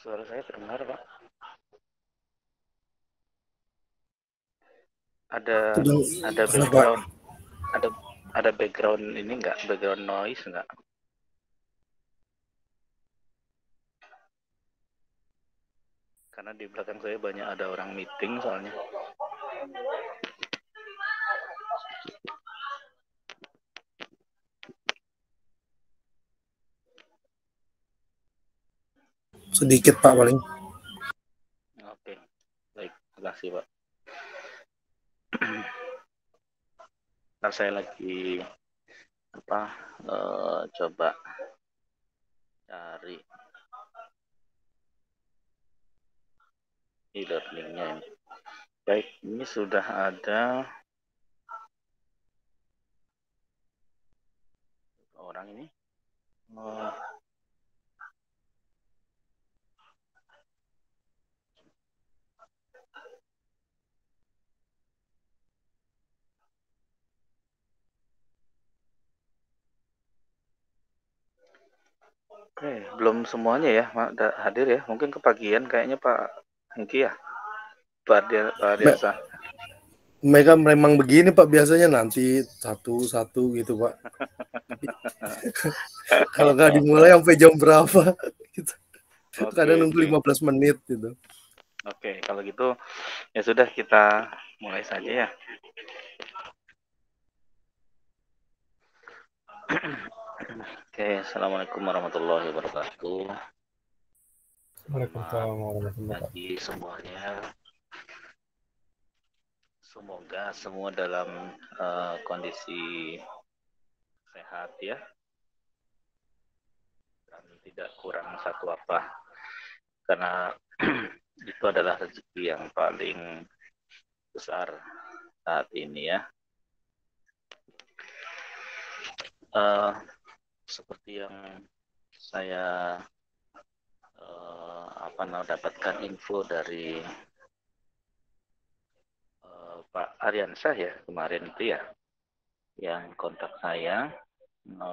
Suara saya terdengar, Pak? Ada ada Pak. background ada ada background ini enggak? Background noise enggak? Karena di belakang saya banyak ada orang meeting soalnya. Sedikit Pak paling. Oke, baik, terima kasih Pak. Ntar saya lagi coba cari e-learningnya ini. Baik, ini sudah ada orang ini. Oke, belum semuanya ya hadir ya. Mungkin kebagian kayaknya Pak Hengki ya, Pak Diansa. Mereka memang begini Pak biasanya, nanti satu-satu gitu Pak. Kalau nggak dimulai sampai jam berapa gitu. Kadang nunggu 15 menit gitu. Oke, kalau gitu ya sudah, kita mulai saja ya. Oke, assalamualaikum warahmatullahi wabarakatuh. Waalaikumsalam warahmatullahi wabarakatuh. Bagi semuanya, semoga semua dalam kondisi sehat ya, dan tidak kurang satu apa, karena itu adalah rezeki yang paling besar saat ini ya. Seperti yang saya dapatkan info dari Pak Aryansyah ya kemarin itu ya, yang kontak saya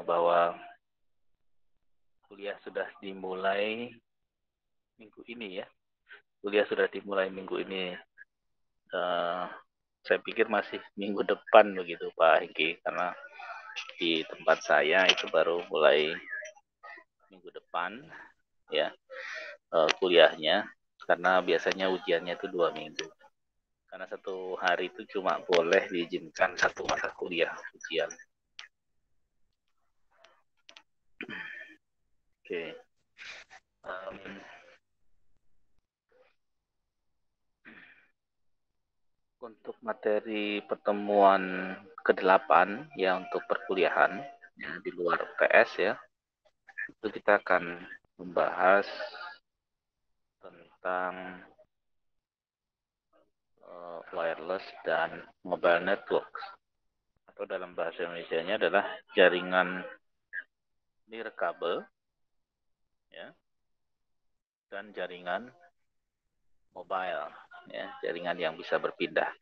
bahwa kuliah sudah dimulai minggu ini ya. Kuliah sudah dimulai minggu ini. Saya pikir masih minggu depan begitu Pak Hengki, karena di tempat saya itu baru mulai minggu depan ya kuliahnya, karena biasanya ujiannya itu 2 minggu. Karena satu hari itu cuma boleh diizinkan satu mata kuliah ujian. Oke. Untuk materi pertemuan ke-8 ya untuk perkuliahan ya, di luar PS ya, itu kita akan membahas tentang wireless dan mobile networks, atau dalam bahasa Indonesianya adalah jaringan nirkabel ya, dan jaringan mobile ya, jaringan yang bisa berpindah.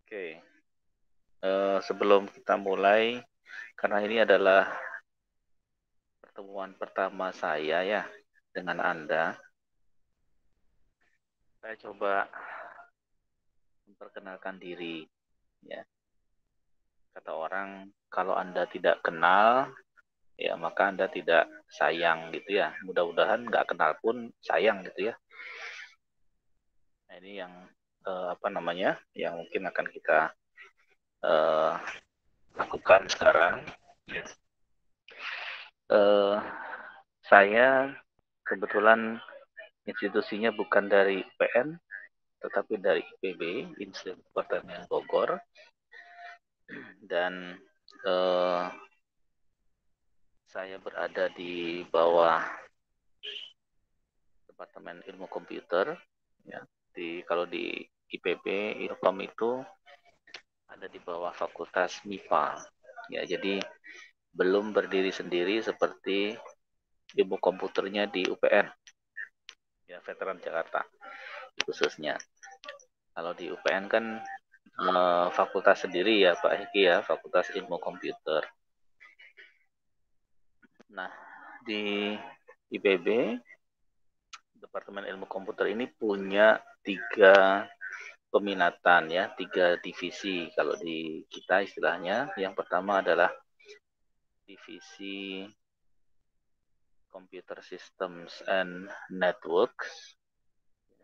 Oke. Sebelum kita mulai, karena ini adalah pertemuan pertama saya ya dengan Anda, saya coba memperkenalkan diri ya. Kata orang, kalau Anda tidak kenal ya maka Anda tidak sayang gitu ya. Mudah-mudahan nggak kenal pun sayang gitu ya. Nah, ini yang yang mungkin akan kita lakukan sekarang. Saya kebetulan institusinya bukan dari UPN, tetapi dari IPB, Institut Pertanian Bogor, dan saya berada di bawah Departemen Ilmu Komputer ya. Kalau di IPB Ilkom itu ada di bawah Fakultas MIPA ya, jadi belum berdiri sendiri seperti ilmu komputernya di UPN ya, Veteran Jakarta khususnya. Kalau di UPN kan fakultas sendiri ya Pak Hiki ya, Fakultas Ilmu Komputer. Nah, di IPB, Departemen Ilmu Komputer ini punya 3 peminatan ya, 3 divisi kalau di kita istilahnya. Yang pertama adalah divisi Computer Systems and Networks.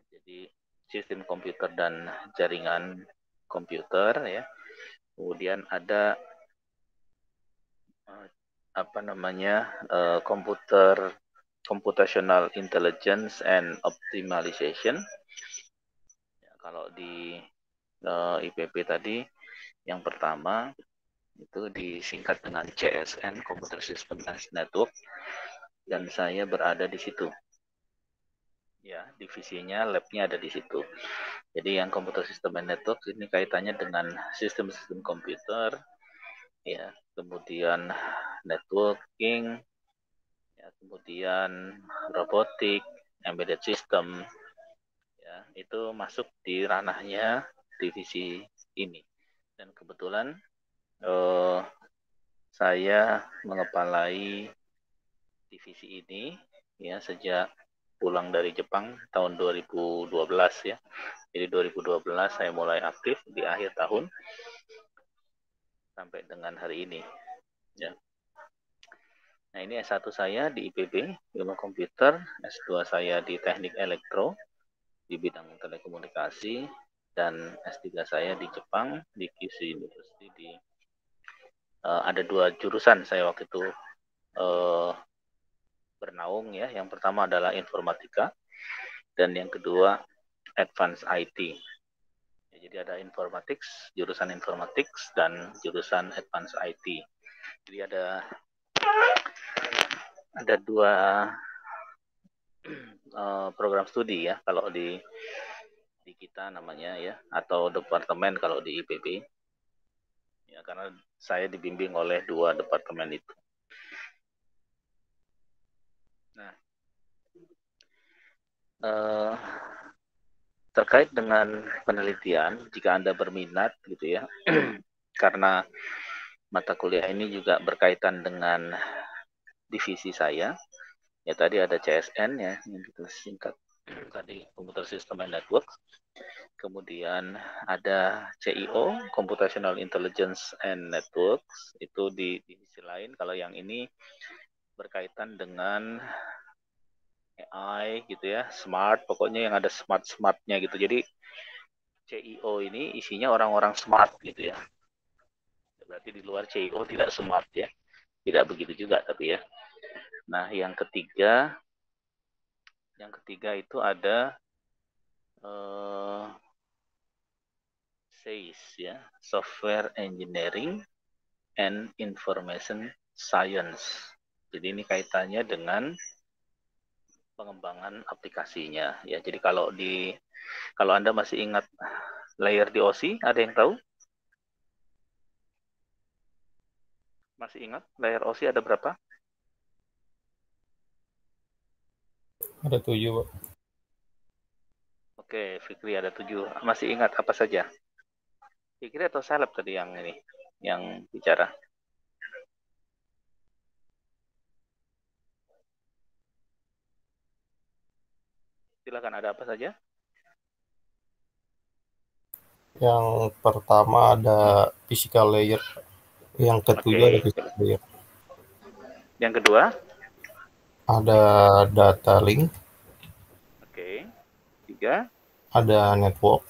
Jadi sistem komputer dan jaringan komputer ya. Kemudian ada Computational Intelligence and Optimization. Ya, kalau di IPB tadi yang pertama itu disingkat dengan CSN, Computer System and Network, dan saya berada di situ. Ya, divisinya, labnya ada di situ. Jadi yang Computer System and Network ini kaitannya dengan sistem-sistem komputer, ya, kemudian networking, ya, kemudian robotik, embedded system, ya, itu masuk di ranahnya divisi ini. Dan kebetulan saya mengepalai divisi ini ya sejak pulang dari Jepang tahun 2012 ya. Jadi 2012 saya mulai aktif di akhir tahun sampai dengan hari ini. Ya. Nah, ini S1 saya di IPB, Ilmu Komputer, S2 saya di Teknik Elektro di bidang telekomunikasi, dan S3 saya di Jepang di Kyushu University di ada 2 jurusan saya waktu itu bernaung ya. Yang pertama adalah informatika dan yang kedua advanced IT. Ya, jadi ada informatics, jurusan informatics dan jurusan advanced IT. Jadi ada 2 program studi ya kalau di kita namanya ya, atau departemen kalau di IPB. Ya, karena saya dibimbing oleh 2 departemen itu. Nah, terkait dengan penelitian, jika Anda berminat gitu ya, karena mata kuliah ini juga berkaitan dengan divisi saya, ya tadi ada CSN ya, yang kita singkat tadi Computer System and Network, kemudian ada CIO, Computational Intelligence and Networks, itu di divisi lain. Kalau yang ini berkaitan dengan AI gitu ya, smart, pokoknya yang ada smart-smartnya gitu. Jadi CIO ini isinya orang-orang smart gitu ya. Berarti di luar CIO tidak smart ya. Tidak begitu juga tapi ya. Nah, yang ketiga itu ada SEIS ya, Software Engineering and Information Science. Jadi ini kaitannya dengan pengembangan aplikasinya ya. Jadi kalau Anda masih ingat layer di OSI, ada yang tahu? Masih ingat layer OSI ada berapa? Ada 7, Pak. Oke, Fikri ada 7. Masih ingat apa saja? Fikri atau Salep tadi yang bicara? Silakan, ada apa saja? Yang pertama ada physical layer, yang kedua ada physical layer. Yang kedua? Ada data link. Oke. 3? Ada network.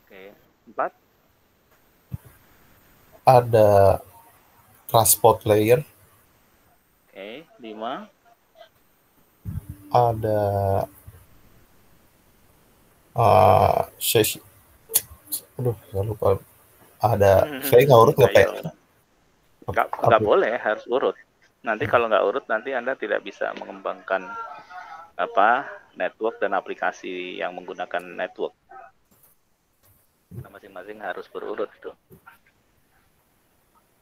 Oke. 4? Ada transport layer. Oke. 5? Ada sesi. Aduh, saya lupa. Ada, saya nggak urut nggak Pak? Nggak boleh, harus urut. Nanti kalau nggak urut, nanti Anda tidak bisa mengembangkan network dan aplikasi yang menggunakan network. Nah, masing-masing harus berurut itu.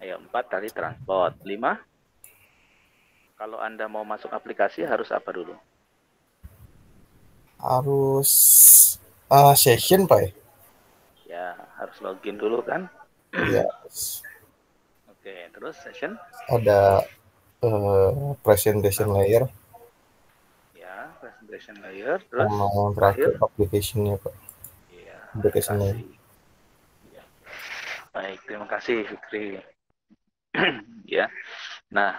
Ayo, 4 tadi transport. 5? Kalau Anda mau masuk aplikasi harus apa dulu? Harus session, Pak. Ya, harus login dulu kan? Ya. Oke, terus session? Ada presentation layer. Ya, presentation layer. Terus Sama yang terakhir, terakhir application-nya, Pak. ya, Application layer. aplikasi. Ya. Baik, terima kasih Fikri. Ya. Nah,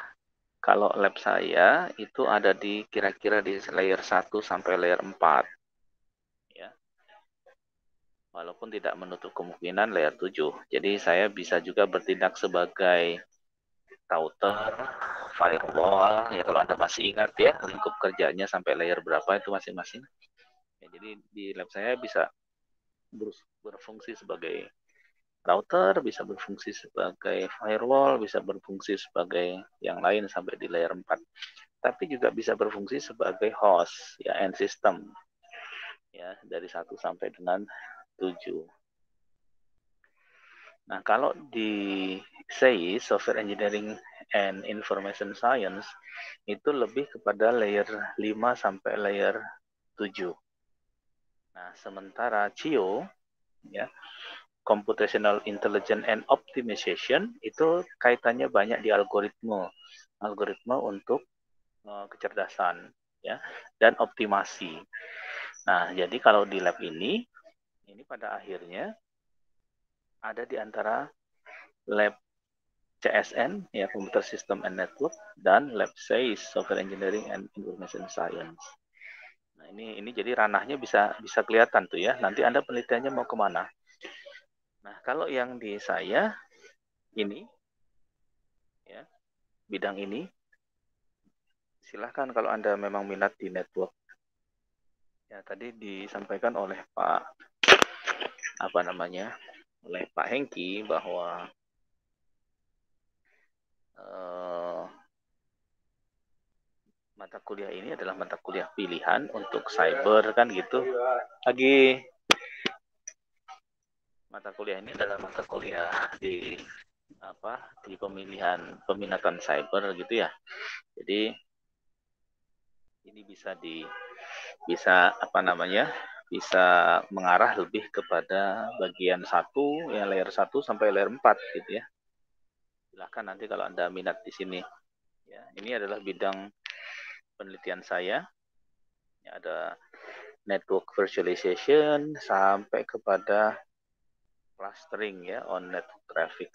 kalau lab saya itu ada di kira-kira di layer 1 sampai layer 4. Ya. Walaupun tidak menutup kemungkinan layer 7. Jadi saya bisa juga bertindak sebagai router, firewall, ya kalau Anda masih ingat ya, lingkup kerjanya sampai layer berapa itu masing-masing. Ya, jadi di lab saya bisa berfungsi sebagai router, bisa berfungsi sebagai firewall, bisa berfungsi sebagai yang lain sampai di layer 4. Tapi juga bisa berfungsi sebagai host, ya, end system. Ya, dari 1 sampai dengan 7. Nah, kalau di SEI, Software Engineering and Information Science, itu lebih kepada layer 5 sampai layer 7. Nah, sementara CIO, ya, Computational Intelligence and Optimization, itu kaitannya banyak di algoritma untuk kecerdasan, ya, dan optimasi. Nah, jadi kalau di lab ini pada akhirnya ada di antara lab CSN, ya, Computer System and Network, dan lab SEIS, Software Engineering and Information Science. Nah, ini jadi ranahnya bisa kelihatan tuh ya. Nanti Anda penelitiannya mau kemana? Nah, kalau yang di saya ini, ya, bidang ini, silahkan kalau Anda memang minat di network. Ya, tadi disampaikan oleh oleh Pak Hengki bahwa mata kuliah ini adalah mata kuliah pilihan untuk cyber kan gitu. Mata kuliah ini adalah mata kuliah di peminatan cyber gitu ya. Jadi ini bisa mengarah lebih kepada bagian 1, ya, layer 1 sampai layer 4 gitu ya. Silahkan nanti kalau Anda minat di sini. Ya, ini adalah bidang penelitian saya. Ya, ada network virtualization sampai kepada clustering, ya, on network traffic.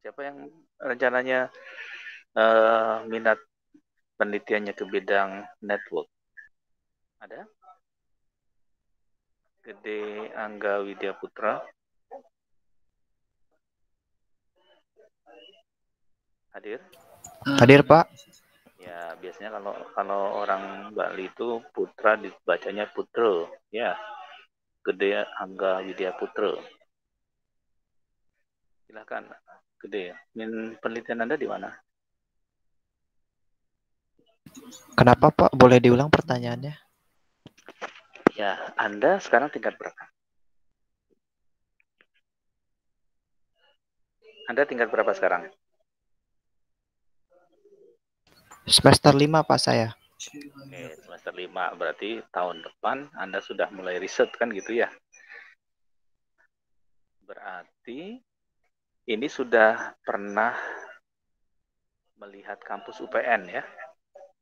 Siapa yang rencananya minat penelitiannya ke bidang network? Ada? Gede Angga Widya Putra. Hadir? Hadir, Pak. Ya, biasanya kalau orang Bali itu Putra dibacanya Putro, ya. Gede Angga Widya Putra. Silakan, Gede. Penelitian Anda di mana? Kenapa, Pak? Boleh diulang pertanyaannya? Ya, Anda sekarang tingkat berapa? Anda tingkat berapa sekarang? Semester 5, Pak, saya. Oke, semester 5. Berarti tahun depan Anda sudah mulai riset kan gitu ya? Berarti ini sudah pernah melihat kampus UPN ya?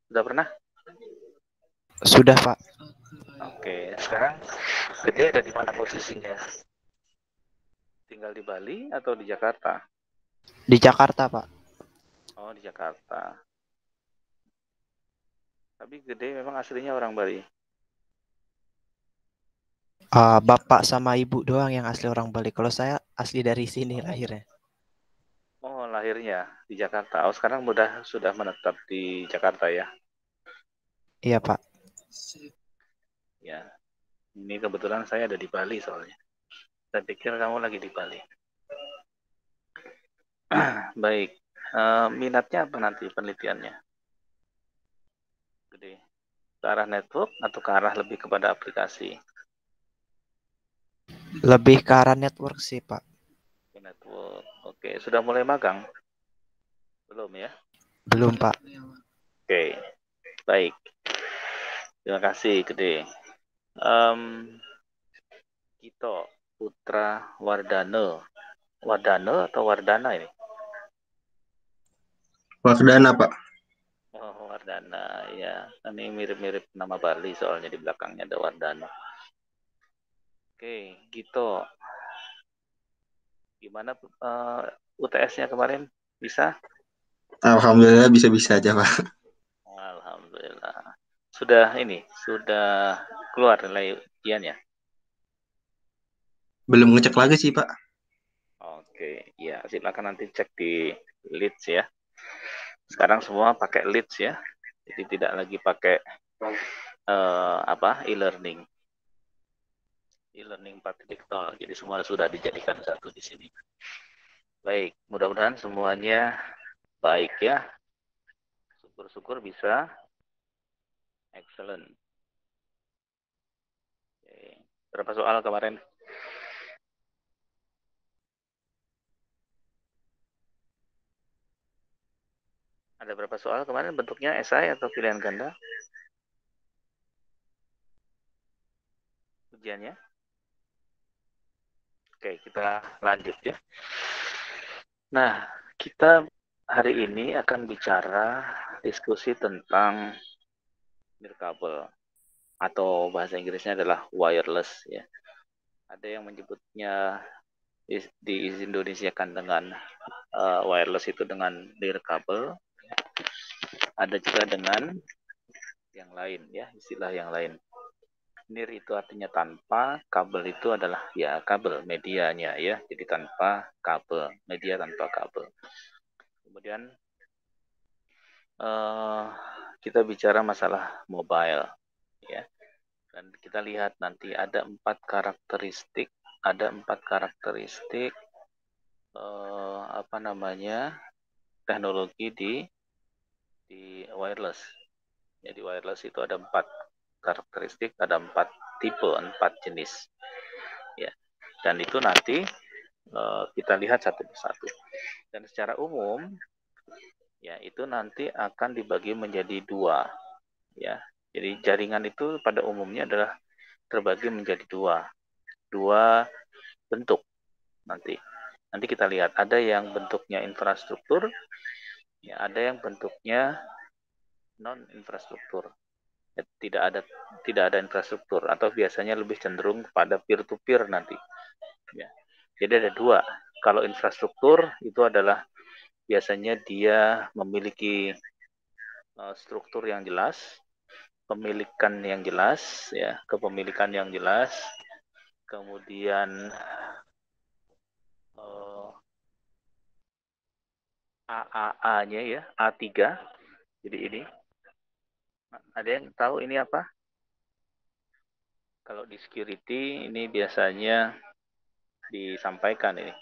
Sudah pernah? Sudah, Pak. Oke, sekarang Gede ada di mana posisinya? Tinggal di Bali atau di Jakarta? Di Jakarta, Pak. Oh, di Jakarta. Tapi Gede memang aslinya orang Bali. Bapak sama ibu doang yang asli orang Bali. Kalau saya asli dari sini lahirnya. Oh, lahirnya di Jakarta. Oh, sekarang sudah menetap di Jakarta ya? Iya, Pak. Ya, ini kebetulan saya ada di Bali soalnya. Saya pikir kamu lagi di Bali. Baik, minatnya apa nanti penelitiannya? Gede. Ke arah network atau ke arah lebih kepada aplikasi? Lebih ke arah network sih, Pak. Ke network. Oke, sudah mulai magang? Belum ya? Belum, Pak. Oke, baik. Terima kasih, Gede. Kito Putra Wardana. Wardana atau Wardana ini? Wardana, Pak. Oh, Wardana ya. Ini mirip-mirip nama Bali soalnya di belakangnya ada Wardana. Oke, gitu. Gimana UTS-nya kemarin? Bisa? Alhamdulillah bisa-bisa aja, Pak. Alhamdulillah. Sudah keluar nilai ujiannya? Belum ngecek lagi sih, Pak. Oke, ya silakan nanti cek di Leads ya. Sekarang semua pakai Leads ya. Jadi tidak lagi pakai e-learning. E-learning 4.0. Jadi semua sudah dijadikan satu di sini. Baik, mudah-mudahan semuanya baik ya. Syukur-syukur bisa excellent. Oke. Berapa soal kemarin? Ada berapa soal kemarin bentuknya esai atau pilihan ganda? Ujiannya? Oke, kita lanjut ya. Nah, kita hari ini akan bicara diskusi tentang nirkabel atau bahasa Inggrisnya adalah wireless ya. Ada yang menyebutnya di Indonesia kan dengan wireless itu dengan nirkabel. Ada juga dengan yang lain ya, istilah yang lain. Nir itu artinya tanpa, kabel itu adalah ya kabel medianya ya. Jadi tanpa kabel, media tanpa kabel. Kemudian kita bicara masalah mobile ya. Dan kita lihat nanti ada 4 karakteristik teknologi di wireless. Jadi wireless itu ada 4 karakteristik, ada 4 tipe, 4 jenis. Ya. Dan itu nanti kita lihat satu persatu. Dan secara umum ya itu nanti akan dibagi menjadi 2 ya. Jadi jaringan itu pada umumnya adalah terbagi menjadi 2 bentuk nanti. Nanti kita lihat ada yang bentuknya infrastruktur, ya ada yang bentuknya non infrastruktur. Ya, tidak ada infrastruktur atau biasanya lebih cenderung pada peer to peer nanti. Ya. Jadi ada 2. Kalau infrastruktur itu adalah biasanya dia memiliki struktur yang jelas, pemilikan yang jelas, ya kepemilikan yang jelas, kemudian AAA-nya ya, A3. Jadi ini. Ada yang tahu ini apa? Kalau di security ini biasanya disampaikan ini.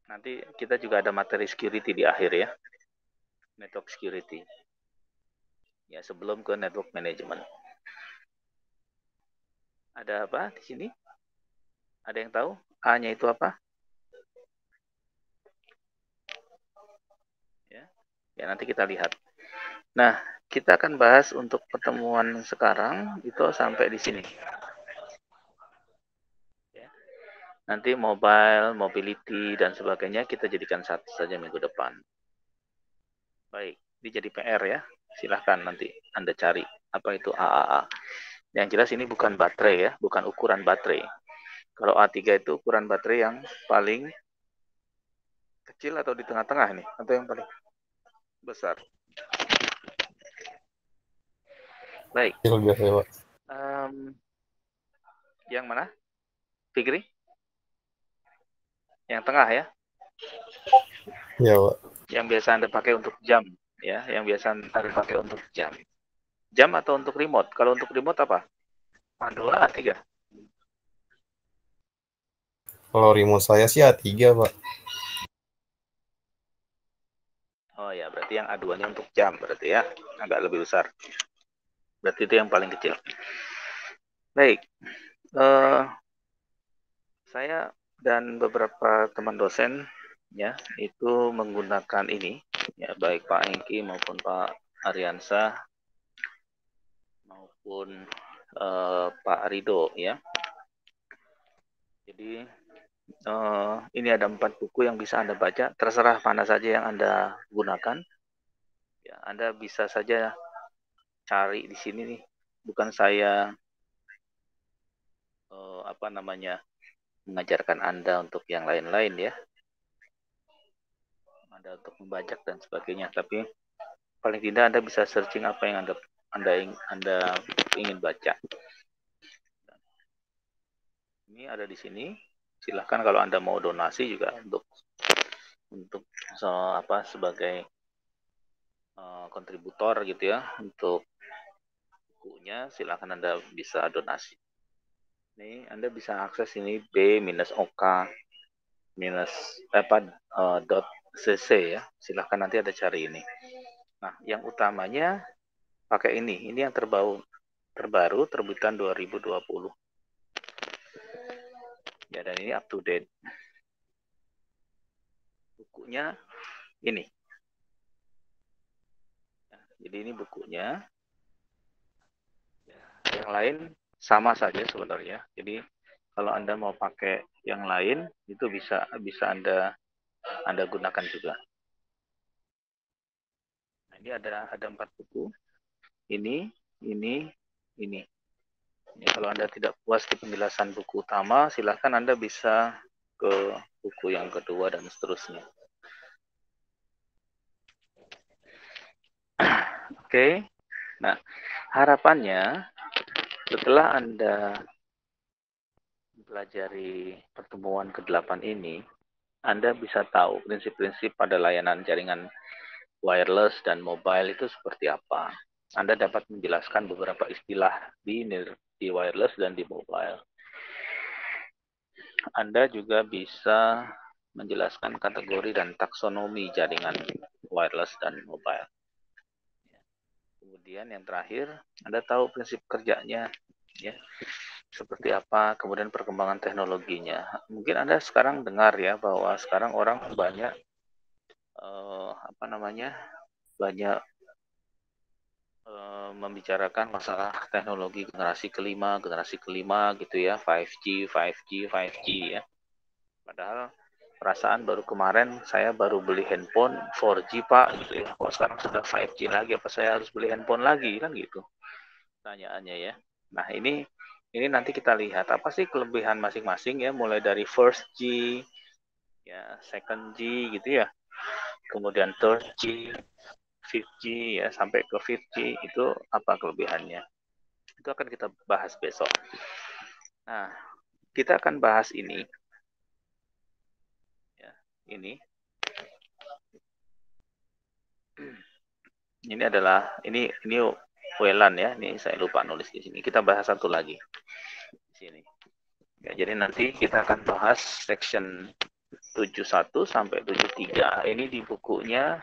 Nanti kita juga ada materi security di akhir ya. Network security. Ya, sebelum ke network management. Ada apa di sini? Ada yang tahu? A-nya itu apa? Ya, nanti kita lihat. Nah, kita akan bahas untuk pertemuan sekarang itu sampai di sini. Ya. Nanti mobile, mobility, dan sebagainya kita jadikan satu saja minggu depan. Baik, ini jadi PR ya. Silahkan nanti Anda cari apa itu AAA. Yang jelas ini bukan baterai ya, bukan ukuran baterai. Kalau A3 itu ukuran baterai yang paling kecil atau di tengah-tengah ini, atau yang paling besar. Baik. Yang mana? Fikri? Yang tengah ya? Ya, Pak. Yang biasa Anda pakai untuk jam, ya, yang biasa Anda pakai untuk jam. Jam atau untuk remote? Kalau untuk remote apa? A2, A3. Kalau remote saya sih A3, Pak. Oh ya, berarti yang A2-nya untuk jam berarti ya, agak lebih besar. Berarti itu yang paling kecil. Baik, saya dan beberapa teman dosen ya itu menggunakan ini ya, baik Pak Engki maupun Pak Ariansa maupun Pak Rido ya. Jadi Ini ada 4 buku yang bisa Anda baca, terserah mana saja yang Anda gunakan. Ya, Anda bisa saja cari di sini nih. Bukan saya mengajarkan Anda untuk yang lain-lain ya. Anda untuk membajak dan sebagainya, tapi paling tidak Anda bisa searching apa yang Anda ingin baca. Ini ada di sini. Silahkan kalau Anda mau donasi juga untuk sebagai kontributor gitu ya untuk bukunya, silahkan Anda bisa donasi. Ini Anda bisa akses ini b-ok-cc ya. Silahkan nanti Anda cari ini. Nah, yang utamanya pakai ini yang terbaru terbitan 2020. Ya, dan ini up to date. Bukunya ini. Jadi ini bukunya. Yang lain sama saja sebenarnya. Jadi kalau Anda mau pakai yang lain itu bisa Anda gunakan juga. Nah, ini ada 4 buku. Ini. Ini kalau Anda tidak puas di penjelasan buku utama, silahkan Anda bisa ke buku yang kedua dan seterusnya. Oke. Nah, harapannya setelah Anda pelajari pertemuan ke-8 ini, Anda bisa tahu prinsip-prinsip pada layanan jaringan wireless dan mobile itu seperti apa. Anda dapat menjelaskan beberapa istilah di wireless dan di mobile. Anda juga bisa menjelaskan kategori dan taksonomi jaringan wireless dan mobile. Kemudian yang terakhir, Anda tahu prinsip kerjanya, ya, seperti apa, kemudian perkembangan teknologinya. Mungkin Anda sekarang dengar ya bahwa sekarang orang banyak membicarakan masalah teknologi generasi kelima gitu ya, 5G ya. Padahal perasaan baru kemarin saya baru beli handphone 4G Pak gitu ya. Kok sekarang sudah 5G lagi, apa saya harus beli handphone lagi kan gitu pertanyaannya ya. Nah, ini nanti kita lihat apa sih kelebihan masing-masing ya, mulai dari first G ya, second G gitu ya. Kemudian third G, 5G ya, sampai ke 5G itu apa kelebihannya. Itu akan kita bahas besok. Nah, kita akan bahas ini. Ya, ini adalah ini WLAN ya. Ini saya lupa nulis di sini. Kita bahas satu lagi di sini. Ya, jadi nanti kita akan bahas section 71 sampai 73. Ini di bukunya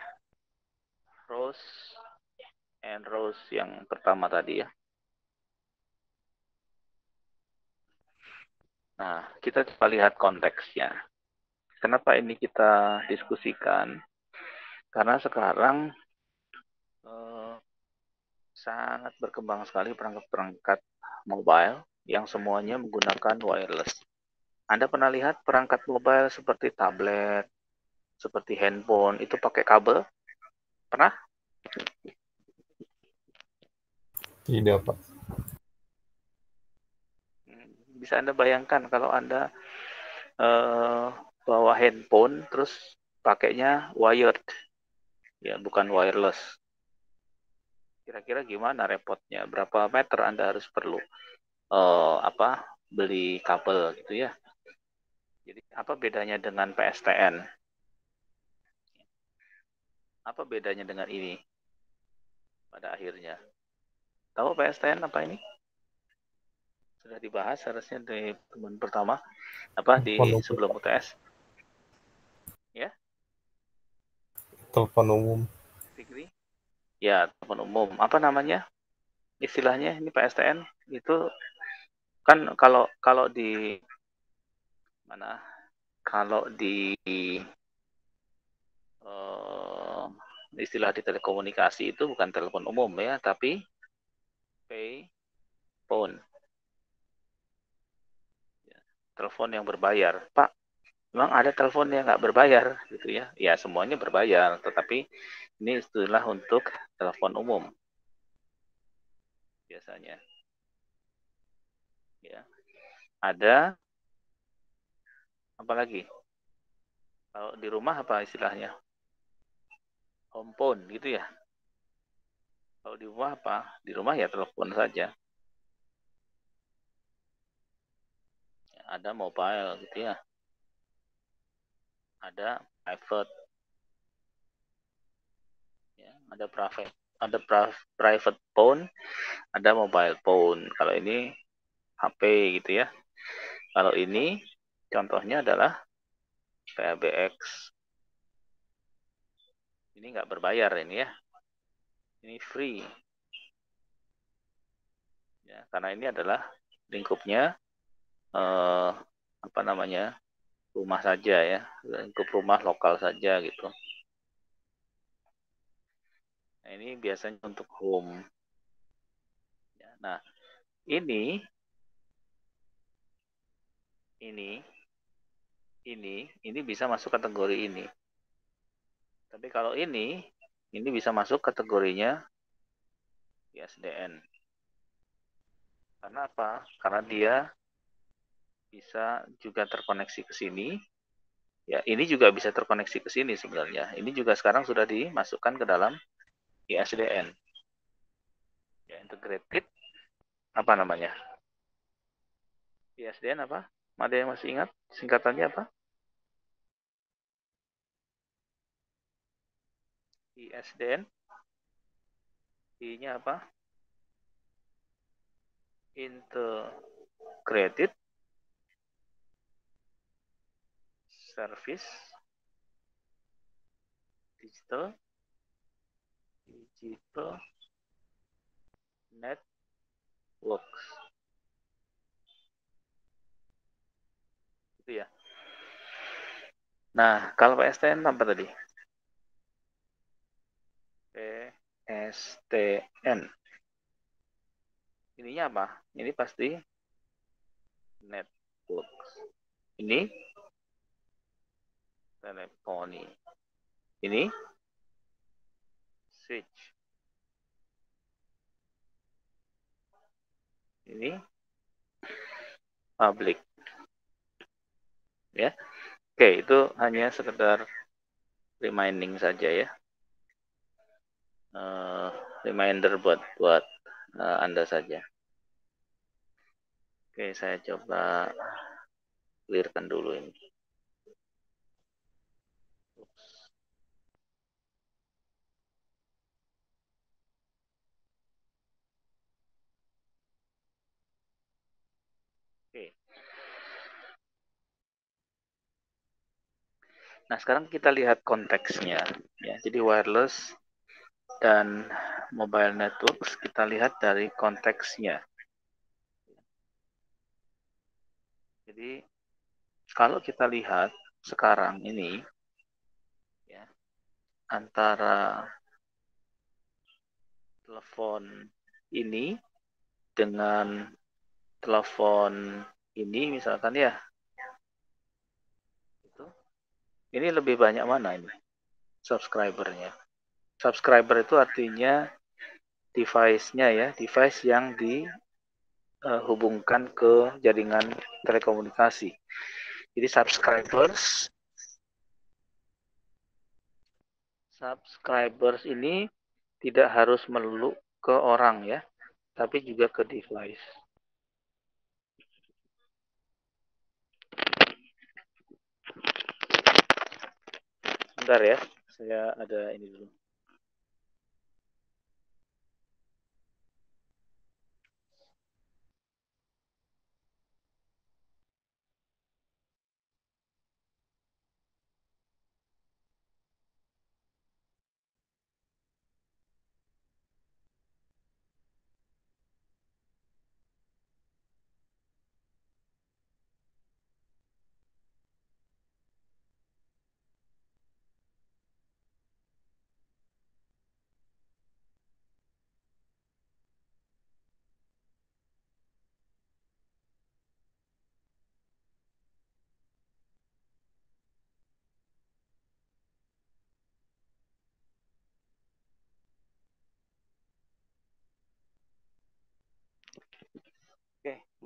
Rose and Rose yang pertama tadi ya. Nah, kita coba lihat konteksnya. Kenapa ini kita diskusikan? Karena sekarang sangat berkembang sekali perangkat-perangkat mobile yang semuanya menggunakan wireless. Anda pernah lihat perangkat mobile seperti tablet, seperti handphone, itu pakai kabel? Pernah? Tidak, Pak. Bisa Anda bayangkan kalau Anda bawa handphone terus pakainya wired, ya bukan wireless. Kira-kira gimana repotnya? Berapa meter Anda harus perlu beli kabel gitu ya? Jadi apa bedanya dengan PSTN? Apa bedanya dengan ini? Pada akhirnya, tahu PSTN apa ini? Sudah dibahas harusnya di teman pertama, sebelum UTS. Ya? Telepon umum. Fikri? Ya, telepon umum. Apa namanya? Istilahnya ini PSTN itu kan kalau di mana? Kalau di istilah di telekomunikasi itu bukan telepon umum ya, tapi pay phone. Ya, telepon yang berbayar. Pak, Memang ada telepon yang nggak berbayar gitu ya. Ya semuanya berbayar, tetapi ini istilah untuk telepon umum biasanya. Ya. Ada apa lagi? Kalau di rumah apa istilahnya? Home phone gitu ya. Kalau di rumah apa? Di rumah ya telepon saja. Ada mobile gitu ya. Ada private, ya. Ada private phone, ada mobile phone. Kalau ini HP gitu ya. Kalau ini contohnya adalah PABX. Ini nggak berbayar ini ya. Ini free. Ya, karena ini adalah lingkupnya apa namanya? Rumah saja ya. Lingkup rumah lokal saja gitu. Nah, ini biasanya untuk home. Ya, nah, ini bisa masuk kategori ini. Tapi kalau ini bisa masuk kategorinya ISDN. Karena apa? Karena dia bisa juga terkoneksi ke sini. Ya, ini juga bisa terkoneksi ke sini sebenarnya. Ini juga sekarang sudah dimasukkan ke dalam ISDN. Ya, integrated apa namanya? ISDN apa? Ada yang masih ingat singkatannya apa? ISDN. I-nya apa? Integrated Service Digital Networks. Itu ya. Nah, kalau PSTN apa tadi? PSTN. Ininya apa? Ini pasti network. Ini teleponi. Ini switch. Ini public. Ya. Oke, itu hanya sekedar reminding saja ya. Reminder buat Anda saja. Oke, saya coba clearkan dulu ini. Oke. Nah, sekarang kita lihat konteksnya. Ya, jadi wireless dan mobile networks kita lihat dari konteksnya. Jadi kalau kita lihat sekarang ini ya, antara telepon ini dengan telepon ini misalkan ya, itu ini lebih banyak mana ini subscribernya? Subscriber itu artinya device-nya ya, device yang dihubungkan ke jaringan telekomunikasi. Jadi subscribers ini tidak harus melulu ke orang ya, tapi juga ke device. Bentar ya, saya ada ini dulu.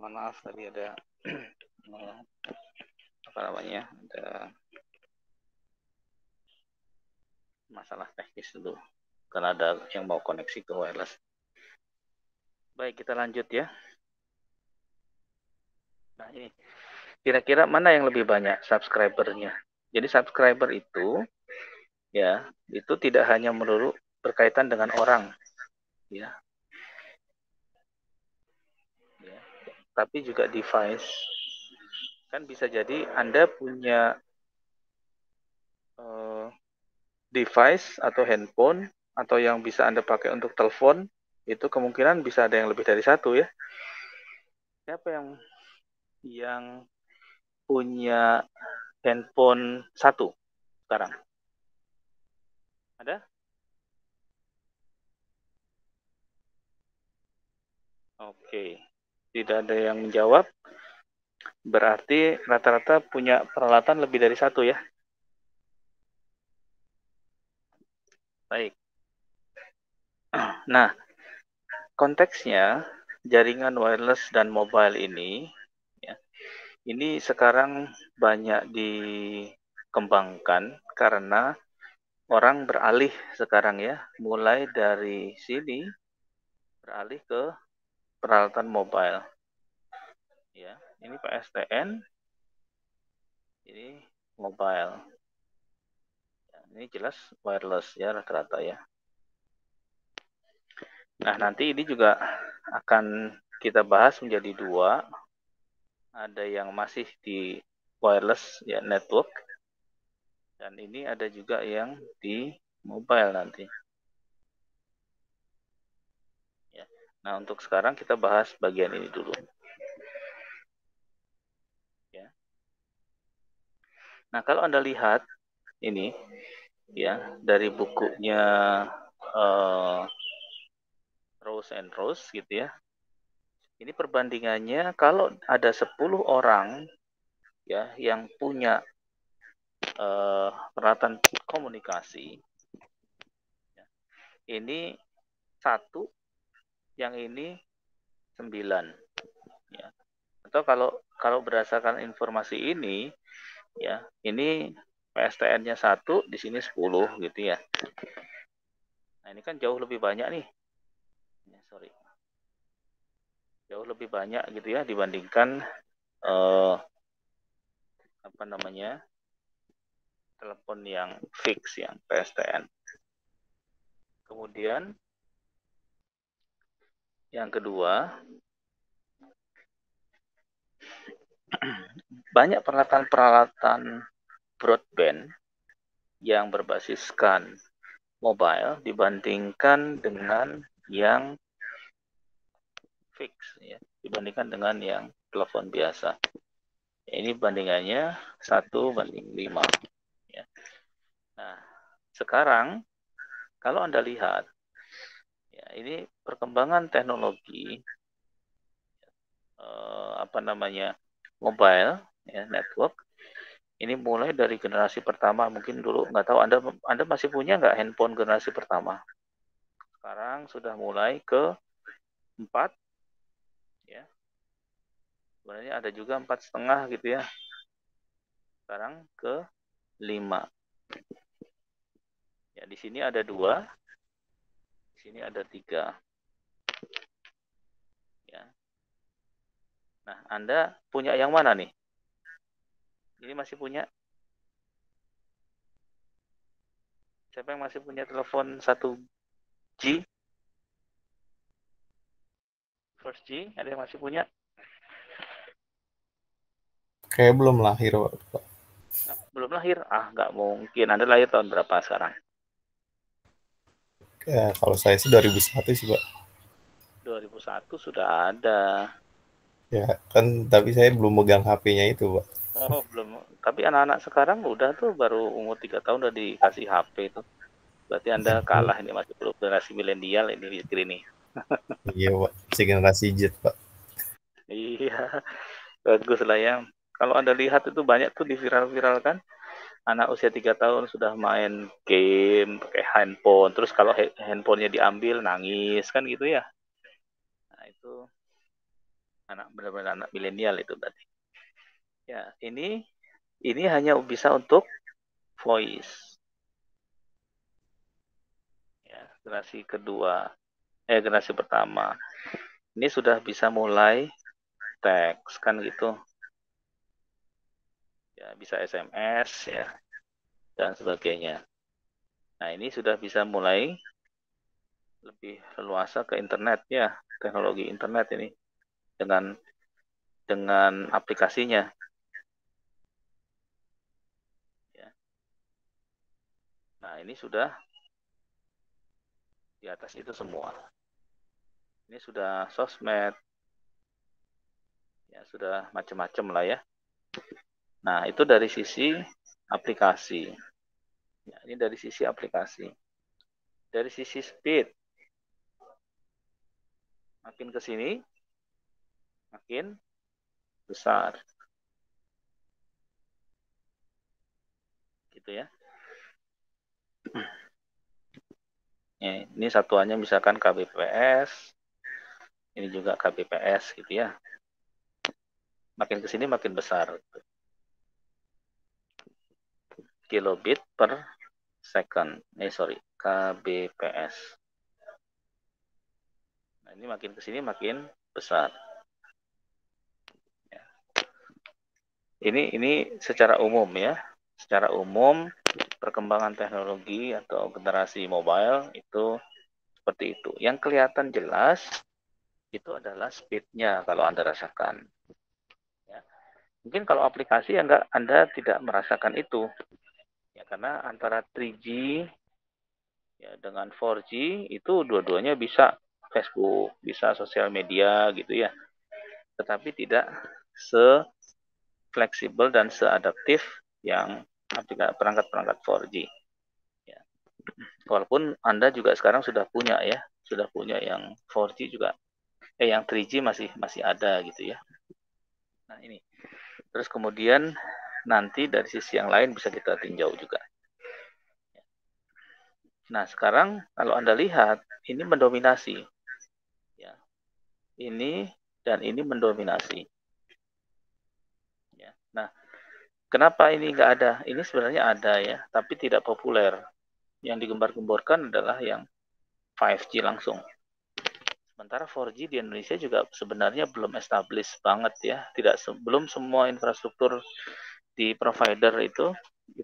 Mohon maaf tadi ada apa namanya? Ada masalah teknis dulu. Karena ada yang mau koneksi ke wireless. Baik, kita lanjut ya. Nah, ini kira-kira mana yang lebih banyak subscribernya? Jadi subscriber itu ya, itu tidak hanya melulu berkaitan dengan orang, ya. Ya, tapi juga device. Kan bisa jadi Anda punya device atau handphone atau yang bisa Anda pakai untuk telepon, itu kemungkinan bisa ada yang lebih dari satu ya. Siapa yang punya handphone satu sekarang? Ada? Oke, tidak ada yang menjawab. Berarti rata-rata punya peralatan lebih dari satu ya. Baik. Nah, konteksnya jaringan wireless dan mobile ini, ya, ini sekarang banyak dikembangkan karena orang beralih sekarang ya, mulai dari sini beralih ke peralatan mobile. Ya, ini PSTN, ini mobile. Ya, ini jelas wireless ya rata-rata ya. Nah, nanti ini juga akan kita bahas menjadi dua. Ada yang masih di wireless ya network, dan ini ada juga yang di mobile nanti. Ya. Nah, untuk sekarang kita bahas bagian ini dulu. Ya. Nah, kalau Anda lihat ini ya dari bukunya Rose and Rose gitu ya. Ini perbandingannya kalau ada 10 orang ya yang punya peralatan komunikasi, ya, ini 1, yang ini 9. Ya. Atau kalau berdasarkan informasi ini, ya ini PSTN-nya 1, di sini 10 gitu ya. Nah ini kan jauh lebih banyak nih. Sorry. Jauh lebih banyak gitu ya dibandingkan apa namanya telepon yang fix yang PSTN. Kemudian yang kedua, banyak peralatan broadband yang berbasiskan mobile dibandingkan dengan yang fix ya, dibandingkan dengan yang telepon biasa. Ini bandingannya 1:5 ya. Nah, sekarang kalau Anda lihat ya, ini perkembangan teknologi apa namanya mobile ya, network ini mulai dari generasi pertama. Mungkin dulu nggak tahu Anda masih punya nggak handphone generasi pertama. Sekarang sudah mulai ke 4 ya. Sebenarnya ada juga 4,5 gitu ya. Sekarang ke 5. Ya, di sini ada 2. Di sini ada 3. Ya. Nah, Anda punya yang mana nih? Ini masih punya? Siapa yang masih punya telepon 1G? First G? Ada yang masih punya? Kayak belum lahir, Pak. Nah, belum lahir? Ah, nggak mungkin. Anda lahir tahun berapa sekarang? Ya, kalau saya sih 2001 sih, Pak. 2001 sudah ada. Ya, kan tapi saya belum megang HP-nya itu, Pak. Oh, belum. Tapi anak-anak sekarang udah tuh baru umur 3 tahun udah dikasih HP tuh. Berarti Anda kalah, ini masih belum generasi milenial ini ini. Iya, Pak. Masih generasi Z, Pak. Iya, bagus lah ya. Kalau Anda lihat itu banyak tuh di viral-viralkan. Anak usia 3 tahun sudah main game pakai handphone. Terus kalau handphonenya diambil nangis kan gitu ya. Nah benar-benar anak milenial itu berarti. Ya, ini hanya bisa untuk voice. Ya, generasi pertama. Ini sudah bisa mulai teks kan gitu. Ya, bisa SMS ya dan sebagainya. Nah, ini sudah bisa mulai lebih leluasa ke internet ya, teknologi internet ini dengan aplikasinya. Ya. Nah, ini sudah di atas itu semua. Ini sudah sosmed, ya sudah macam-macam lah ya. Nah, itu dari sisi aplikasi. Ya, ini dari sisi aplikasi. Dari sisi speed, makin ke sini, makin besar. Gitu ya. Ya, ini satuannya misalkan kbps, ini juga kbps gitu ya. Makin ke sini makin besar. Kilobit per second. kbps. Nah, ini makin ke sini makin besar. Ya. Ini secara umum ya. Secara umum perkembangan teknologi atau generasi mobile itu seperti itu. Yang kelihatan jelas itu adalah speed-nya kalau Anda rasakan. Ya. Mungkin kalau aplikasi Anda tidak merasakan itu. Ya, karena antara 3G ya, dengan 4G itu dua-duanya bisa Facebook, bisa sosial media gitu ya. Tetapi tidak se-fleksibel dan seadaptif yang perangkat-perangkat 4G. Ya. Walaupun Anda juga sekarang sudah punya yang 4G juga, yang 3G masih ada gitu ya. Nah ini, terus kemudian nanti dari sisi yang lain bisa kita tinjau juga. Nah sekarang kalau Anda lihat ini mendominasi, ya ini dan ini mendominasi. Ya. Nah kenapa ini nggak ada? Ini sebenarnya ada ya, tapi tidak populer. Yang digembar-gemborkan adalah yang 5G langsung. Sementara 4G di Indonesia juga sebenarnya belum established banget ya. Belum semua infrastruktur di provider itu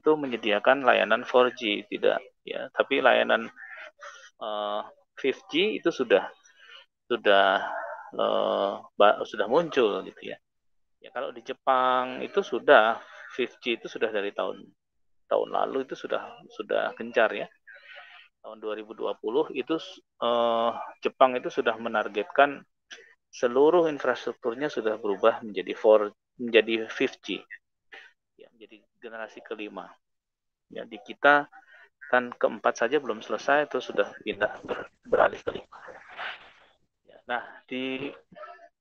menyediakan layanan 4G, tidak ya. Tapi layanan 5G itu sudah muncul gitu ya. Ya kalau di Jepang itu 5G itu sudah dari tahun lalu itu sudah gencar ya. Tahun 2020 itu Jepang itu sudah menargetkan seluruh infrastrukturnya sudah berubah menjadi 5G. Ya, menjadi generasi kelima. Ya, di kita kan keempat saja belum selesai itu sudah pindah beralih ke 5. Ya, nah, di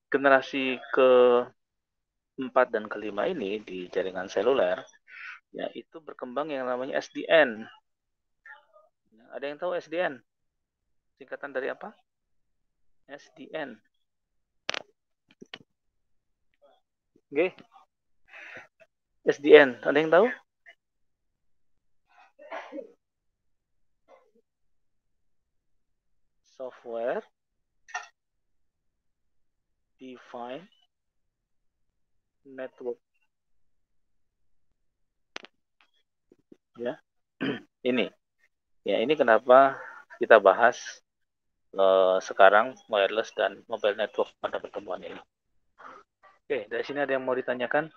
generasi keempat dan kelima ini di jaringan seluler ya itu berkembang yang namanya SDN. Ada yang tahu SDN? Singkatan dari apa? SDN. Oke. SDN, ada yang tahu? Software Defined Network. Ya. Ini kenapa kita bahas sekarang wireless dan mobile network pada pertemuan ini. Oke, dari sini ada yang mau ditanyakan?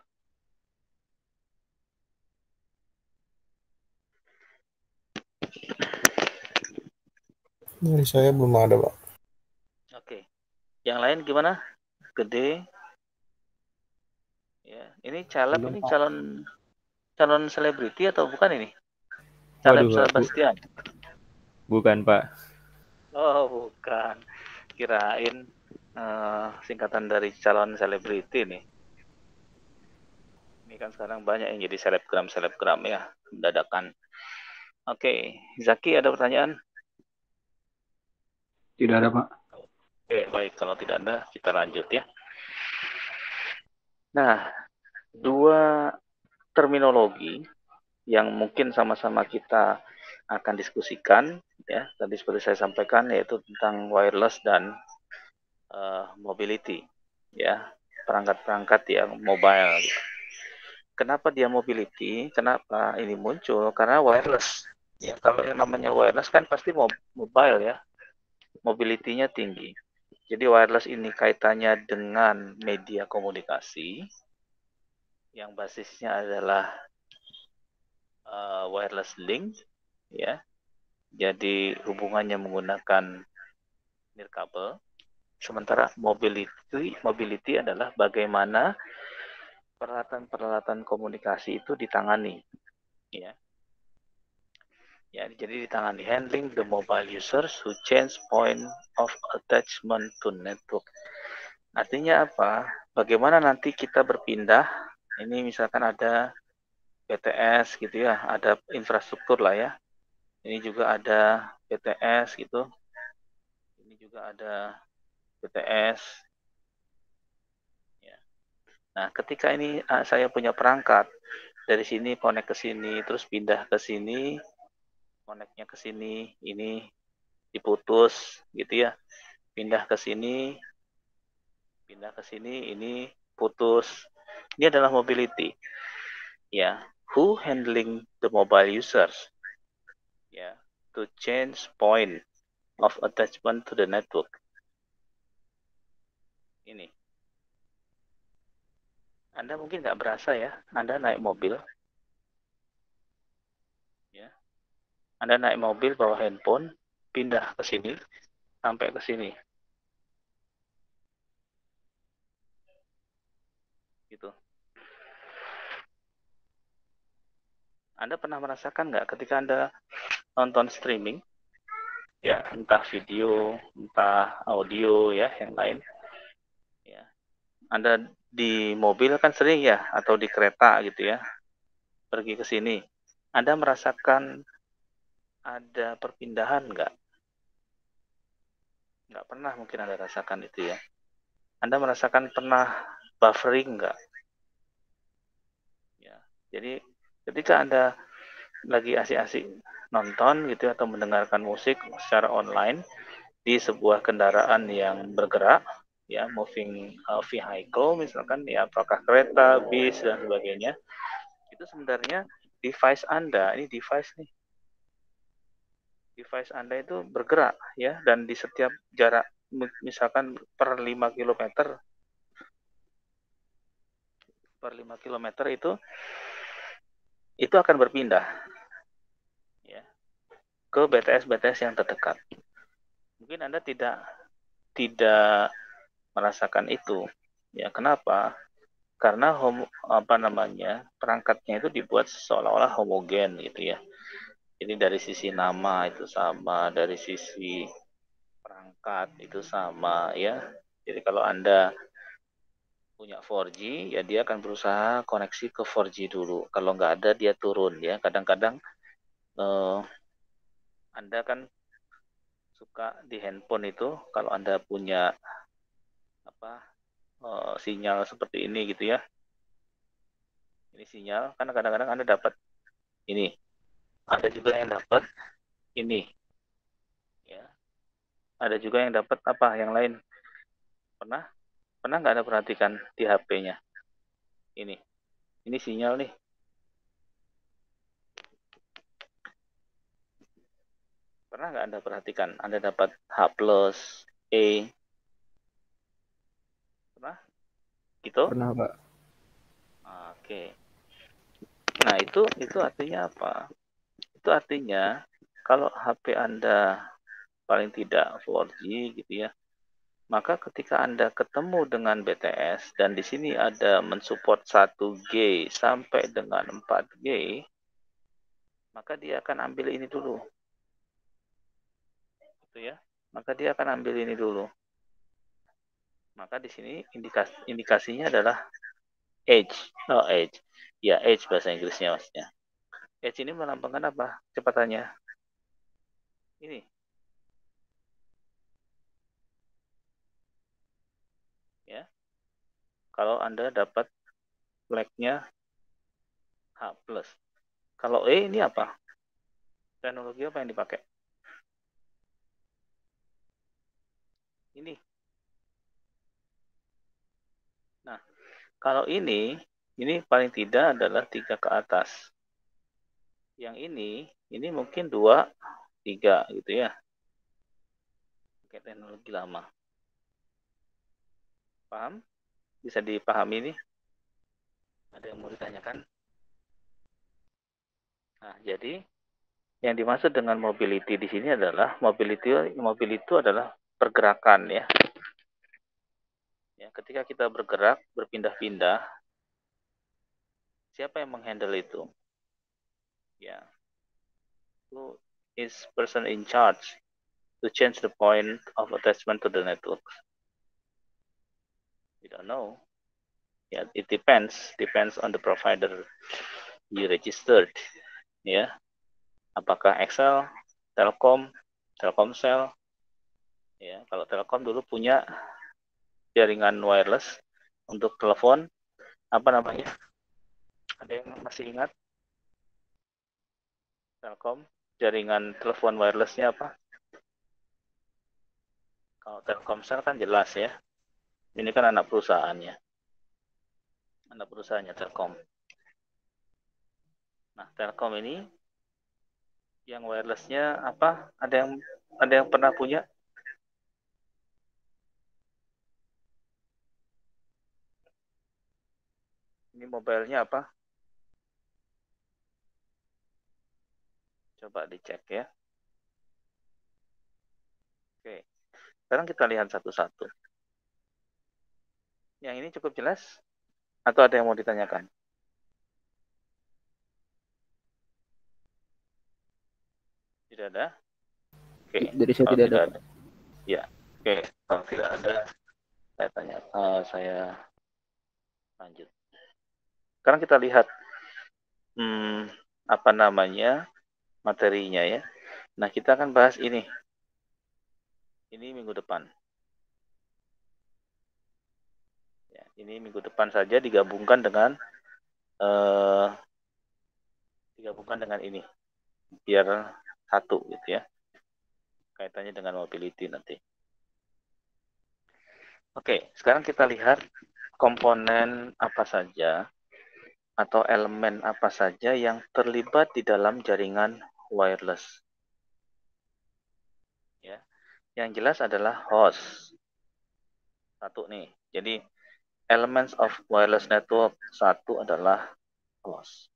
Dari saya belum ada, Pak. Oke. Yang lain gimana? Gede. Ya, ini caleb ini calon selebriti atau bukan ini? Caleb Sebastian. Bukan, Pak. Oh, bukan. Kirain singkatan dari calon selebriti nih. Ini kan sekarang banyak yang jadi selebgram ya, dadakan. Oke, Zaki ada pertanyaan? Tidak ada, Pak. Oke, baik. Kalau tidak ada, kita lanjut ya. Nah, dua terminologi yang mungkin sama-sama kita akan diskusikan, ya, tadi seperti saya sampaikan, yaitu tentang wireless dan mobility, ya, perangkat-perangkat yang mobile. Kenapa dia mobility? Kenapa ini muncul? Karena wireless. Ya, kalau yang namanya wireless kan pasti mobile, ya, mobility-nya tinggi. Jadi wireless ini kaitannya dengan media komunikasi yang basisnya adalah wireless link, ya. Jadi hubungannya menggunakan nirkabel. Sementara mobility adalah bagaimana peralatan-peralatan komunikasi itu ditangani, ya. Ya, jadi ditangani handling the mobile users who change point of attachment to network. Artinya apa? Bagaimana nanti kita berpindah? Ini misalkan ada BTS gitu ya, ada infrastruktur lah ya. Ini juga ada BTS gitu. Ini juga ada BTS. Ya. Nah, ketika ini saya punya perangkat dari sini connect ke sini, terus pindah ke sini, connect-nya ke sini, ini diputus gitu ya. Pindah ke sini, ini putus. Ini adalah mobility. Ya, who handling the mobile users? Ya, to change point of attachment to the network. Ini. Anda mungkin nggak berasa ya, Anda naik mobil. Ya. Anda naik mobil bawa handphone, pindah ke sini, sampai ke sini. Gitu. Anda pernah merasakan nggak ketika Anda nonton streaming, ya, entah video, entah audio, ya, yang lain, ya. Anda di mobil kan sering ya, atau di kereta gitu ya, pergi ke sini. Anda merasakan ada perpindahan nggak? Nggak pernah mungkin Anda rasakan itu ya. Anda merasakan pernah buffering nggak? Ya, jadi ketika Anda lagi asik-asik nonton gitu atau mendengarkan musik secara online di sebuah kendaraan yang bergerak, ya, moving vehicle misalkan, ya, apakah kereta, bis dan sebagainya, itu sebenarnya device Anda, ini device nih, device Anda itu bergerak, ya, dan di setiap jarak misalkan per 5 km itu akan berpindah, ya, ke BTS yang terdekat. Mungkin Anda tidak merasakan itu, ya. Kenapa? Karena perangkatnya itu dibuat seolah-olah homogen gitu ya. Jadi dari sisi nama itu sama, dari sisi perangkat itu sama, ya. Jadi kalau Anda punya 4G, ya dia akan berusaha koneksi ke 4G dulu. Kalau nggak ada, dia turun, ya. Kadang-kadang Anda kan suka di handphone itu, kalau Anda punya sinyal seperti ini gitu ya. Ini sinyal, karena kadang-kadang Anda dapat ini. Ada juga yang dapat ini. Ya. Ada juga yang dapat yang lain. Pernah nggak Anda perhatikan di HP-nya? Ini sinyal nih. Pernah nggak Anda perhatikan? Anda dapat H+, E. Pernah? Gitu? Pernah, Pak. Oke. Nah, itu artinya apa? Itu artinya kalau HP Anda paling tidak 4G gitu ya, maka ketika Anda ketemu dengan BTS dan di sini ada mensupport 1G sampai dengan 4G, maka dia akan ambil ini dulu. Gitu ya. Maka dia akan ambil ini dulu. Maka di sini indikasinya adalah edge. Ya, edge bahasa Inggrisnya maksudnya. Edge ini melambangkan apa? Kecepatannya. Ini. Ya. Kalau Anda dapat flagnya H+. Kalau E ini apa? Teknologi apa yang dipakai? Ini. Nah, kalau ini paling tidak adalah 3 ke atas. Yang ini mungkin 2, 3 gitu ya. Pakai teknologi lama. Paham? Bisa dipahami ini? Ada yang mau ditanyakan? Nah, jadi yang dimaksud dengan mobility di sini adalah mobility itu adalah pergerakan ya. Ya, ketika kita bergerak, berpindah-pindah, siapa yang menghandle itu? Ya, who is person in charge to change the point of attachment to the network? We don't know. Yeah, it depends on the provider you registered. Ya, apakah Excel, Telkomsel. Ya, kalau Telkom dulu punya jaringan wireless untuk telepon, apa namanya? Ada yang masih ingat? Telkom, jaringan telepon wirelessnya apa? Kalau Telkomsel kan jelas ya. Ini kan anak perusahaannya. Anak perusahaannya Telkom. Nah, Telkom ini yang wirelessnya apa? Ada yang pernah punya? Ini mobilenya apa? Coba dicek ya. Oke. Sekarang kita lihat satu-satu. Yang ini cukup jelas? Atau ada yang mau ditanyakan? Tidak ada? Oke. Dari saya Kalau tidak ada. Ya. Oke. Kalau tidak ada, saya tanya. Saya lanjut. Sekarang kita lihat apa namanya materinya ya. Nah, kita akan bahas ini. Ini minggu depan. Ya, ini minggu depan saja digabungkan dengan ini. Biar satu gitu ya. Kaitannya dengan mobility nanti. Oke, sekarang kita lihat komponen apa saja atau elemen apa saja yang terlibat di dalam jaringan wireless. Ya. Yang jelas adalah host. Satu nih. Jadi elements of wireless network satu adalah host.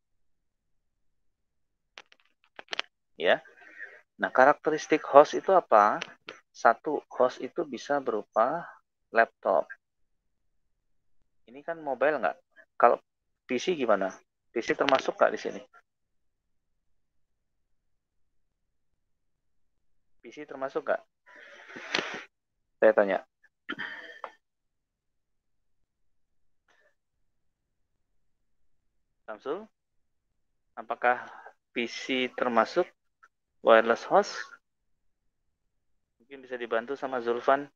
Ya. Nah, karakteristik host itu apa? Satu, host itu bisa berupa laptop. Ini kan mobile nggak? Kalau PC gimana? PC termasuk nggak di sini? PC termasuk nggak? Saya tanya. Samsul, apakah PC termasuk wireless host? Mungkin bisa dibantu sama Zulfan.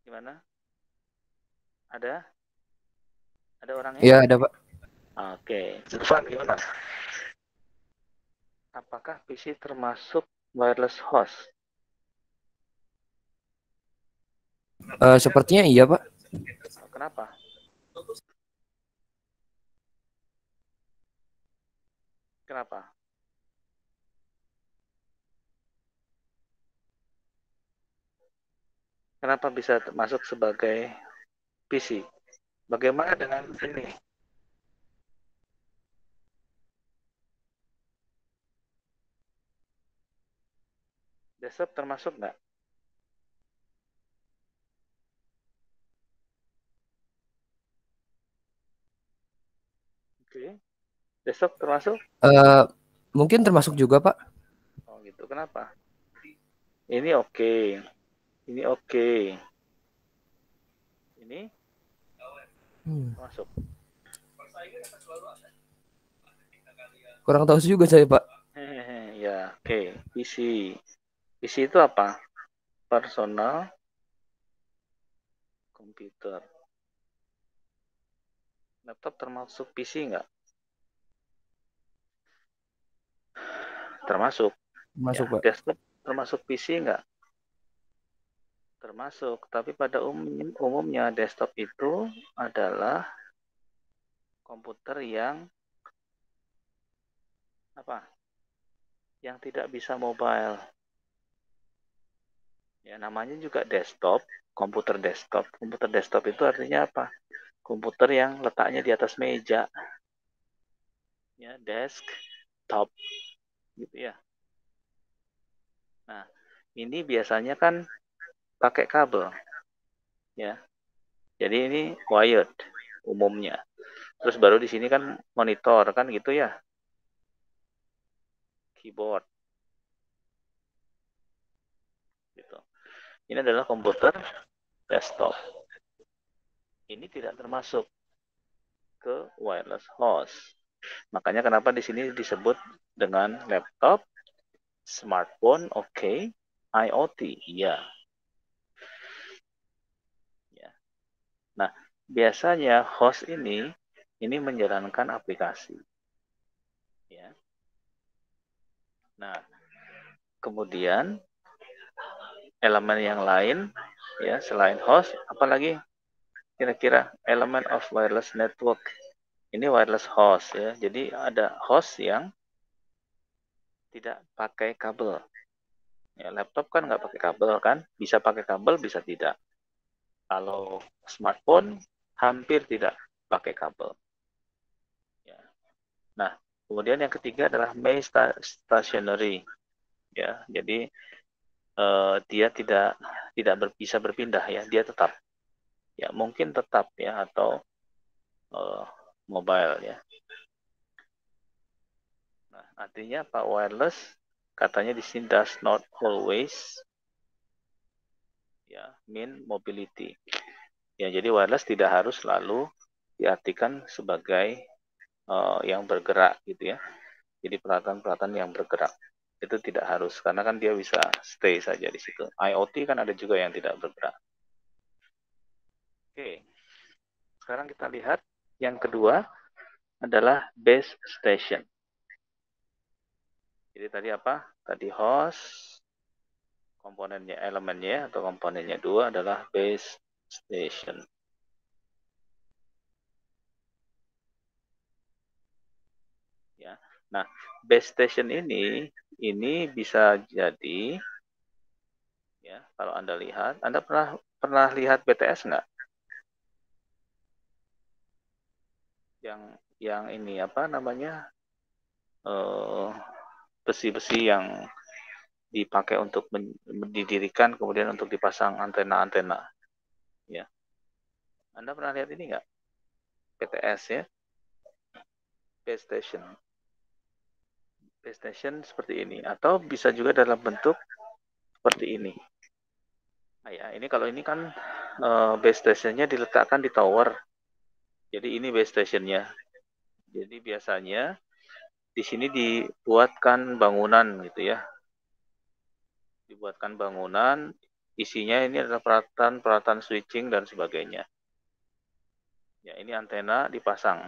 Gimana? Ada? Ada orangnya? Iya, ada, Pak. Oke. Zulfan gimana? Apakah PC termasuk wireless host? Sepertinya iya, Pak. Kenapa? Kenapa? Kenapa bisa masuk sebagai PC? Bagaimana dengan ini? Desktop termasuk nggak? Oke. Desktop termasuk? Mungkin termasuk juga, Pak. Oh gitu. Kenapa? Ini oke. Ini oke. Ini masuk. Kurang tahu juga saya, Pak. Ya, oke. PC. PC itu apa? Personal komputer. Laptop termasuk PC nggak? Termasuk. Masuk, Ya, Pak. desktop termasuk PC nggak? Termasuk. Tapi pada umumnya desktop itu adalah komputer yang apa? Yang tidak bisa mobile. Ya, namanya juga desktop, komputer desktop. Komputer desktop itu artinya apa? Komputer yang letaknya di atas meja. Ya, desktop. Gitu ya. Nah, ini biasanya kan pakai kabel. Ya. Jadi ini wired umumnya. Terus baru di sini kan monitor kan gitu ya. Keyboard. Gitu. Ini adalah komputer desktop. Ini tidak termasuk ke wireless host. Makanya kenapa di sini disebut dengan laptop, smartphone, oke, IoT, iya. Ya. Nah, biasanya host ini menjalankan aplikasi. Ya. Nah, kemudian elemen yang lain ya selain host, apalagi kira-kira elemen of wireless network. Ini wireless host ya. Jadi ada host yang tidak pakai kabel. Ya, laptop kan nggak pakai kabel kan? Bisa pakai kabel, bisa tidak. Kalau smartphone hampir tidak pakai kabel. Ya. Nah, kemudian yang ketiga adalah May stationary. Ya, jadi dia tidak bisa berpindah ya, dia tetap. Ya, mungkin tetap ya atau mobile ya. Nah, artinya Pak wireless katanya di sini does not always ya mean mobility. Ya, jadi wireless tidak harus selalu diartikan sebagai yang bergerak gitu ya. Jadi peralatan-peralatan yang bergerak itu tidak harus karena kan dia bisa stay saja di situ. IoT kan ada juga yang tidak bergerak. Oke. Sekarang kita lihat yang kedua adalah base station. Jadi tadi apa? Tadi host, komponennya, elemennya atau komponennya dua adalah base station. Ya. Nah, base station ini bisa jadi ya, kalau Anda lihat, Anda pernah lihat BTS nggak? Yang ini apa namanya? Besi-besi yang dipakai untuk didirikan kemudian untuk dipasang antena-antena. Ya. Anda pernah lihat ini nggak? BTS ya. Base station. Base station seperti ini atau bisa juga dalam bentuk seperti ini. Nah, ya, ini kalau ini kan base stationnya diletakkan di tower. Jadi ini base stationnya. Jadi biasanya di sini dibuatkan bangunan gitu ya. Dibuatkan bangunan, isinya ini adalah peralatan switching dan sebagainya. Ya, ini antena dipasang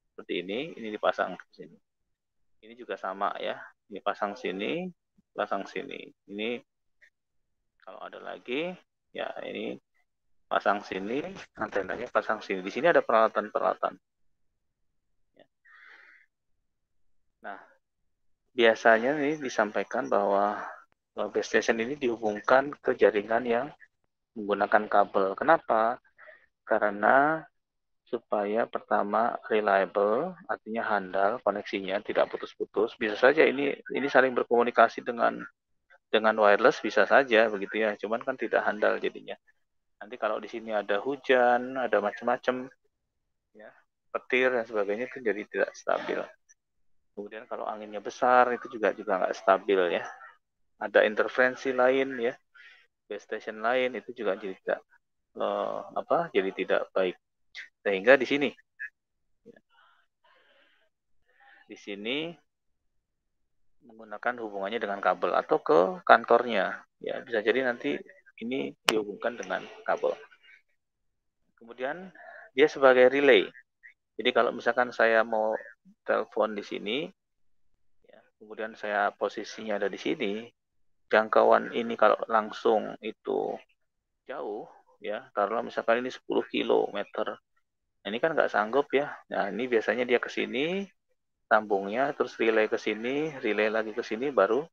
seperti ini dipasang ke sini. Ini juga sama ya. Ini pasang sini, pasang sini. Ini kalau ada lagi, ya ini pasang sini, antenanya pasang sini. Di sini ada peralatan-peralatan. Nah, biasanya ini disampaikan bahwa base station ini dihubungkan ke jaringan yang menggunakan kabel. Kenapa? Karena supaya pertama reliable, artinya handal koneksinya tidak putus-putus. Bisa saja ini saling berkomunikasi dengan wireless bisa saja begitu ya. Cuman kan tidak handal jadinya. Nanti kalau di sini ada hujan, ada macam-macam ya, petir dan sebagainya itu jadi tidak stabil. Kemudian kalau anginnya besar itu juga nggak stabil ya. Ada interferensi lain ya, base station lain itu juga jadi tidak jadi tidak baik. Sehingga di sini menggunakan hubungannya dengan kabel atau ke kantornya ya, bisa jadi nanti ini dihubungkan dengan kabel. Kemudian dia sebagai relay. Jadi kalau misalkan saya mau telepon di sini, ya, kemudian saya posisinya ada di sini, jangkauan ini kalau langsung itu jauh, ya, taruhlah misalkan ini 10 km. Nah, ini kan nggak sanggup ya. Nah, ini biasanya dia ke sini, sambungnya, terus relay ke sini, relay lagi ke sini, baru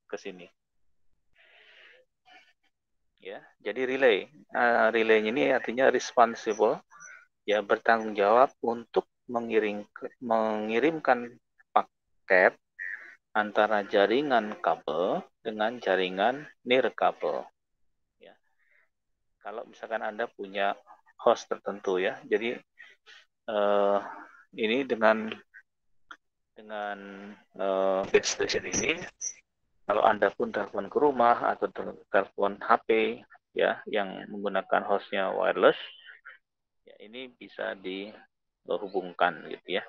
ke sini. Ya, jadi relay. Relay ini artinya responsible, ya, bertanggung jawab untuk mengirimkan paket antara jaringan kabel dengan jaringan nirkabel. Ya. Kalau misalkan Anda punya host tertentu, ya, jadi ini dengan base station ini, kalau Anda pun telepon ke rumah atau telepon HP, ya, yang menggunakan hostnya wireless, ya, ini bisa dihubungkan gitu ya.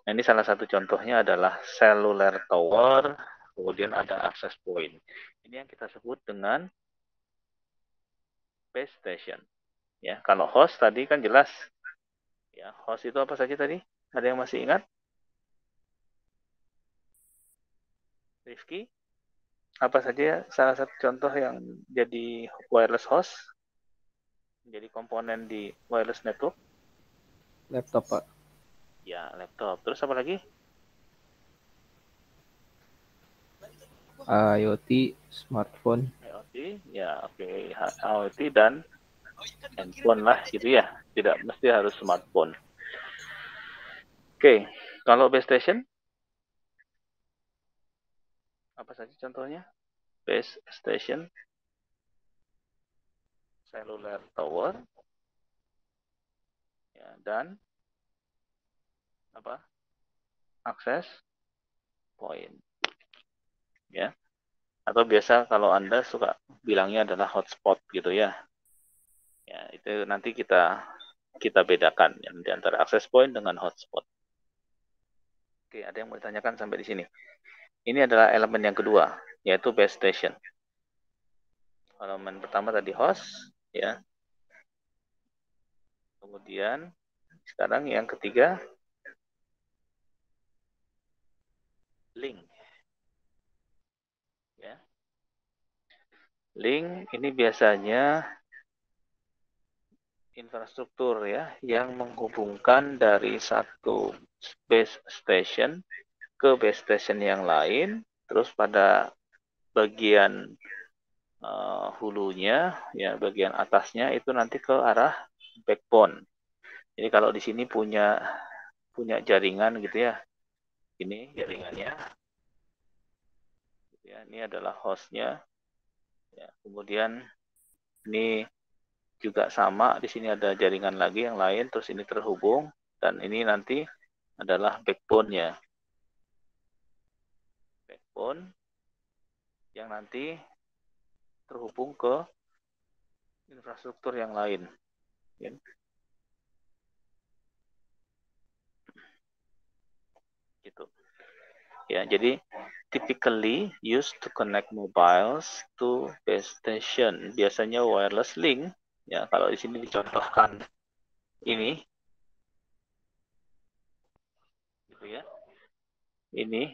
Nah, ini salah satu contohnya adalah cellular tower, kemudian ada access point. Ini yang kita sebut dengan base station. Ya, kalau host tadi kan jelas. Ya, host itu apa saja tadi? Ada yang masih ingat? Rifki? Apa saja salah satu contoh yang jadi wireless host? Jadi komponen di wireless network? Laptop, Pak. Ya, laptop. Terus apa lagi? IoT, smartphone. IoT, ya, oke. IoT dan handphone lah gitu ya. Tidak mesti harus smartphone. Oke, kalau base station? Apa saja contohnya? Base station, cellular tower, ya, dan apa? Access point. Ya. Atau biasa kalau Anda suka bilangnya adalah hotspot gitu ya. Ya, itu nanti kita bedakan ya, di antara access point dengan hotspot. Oke, ada yang mau ditanyakan sampai di sini? Ini adalah elemen yang kedua, yaitu base station. Elemen pertama tadi host, ya. Kemudian sekarang yang ketiga link. Ya. Link ini biasanya infrastruktur ya yang menghubungkan dari satu base station ke base station yang lain, terus pada bagian hulunya, ya, bagian atasnya itu nanti ke arah backbone. Jadi kalau di sini punya jaringan gitu ya, ini jaringannya, ya, ini adalah hostnya, ya, kemudian ini juga sama, di sini ada jaringan lagi yang lain, terus ini terhubung, dan ini nanti adalah backbone-nya. Backbone yang nanti terhubung ke infrastruktur yang lain. Ya. Gitu. Ya, jadi typically used to connect mobiles to base station. Biasanya wireless link. Ya, kalau di sini dicontohkan ini, gitu ya. Ini.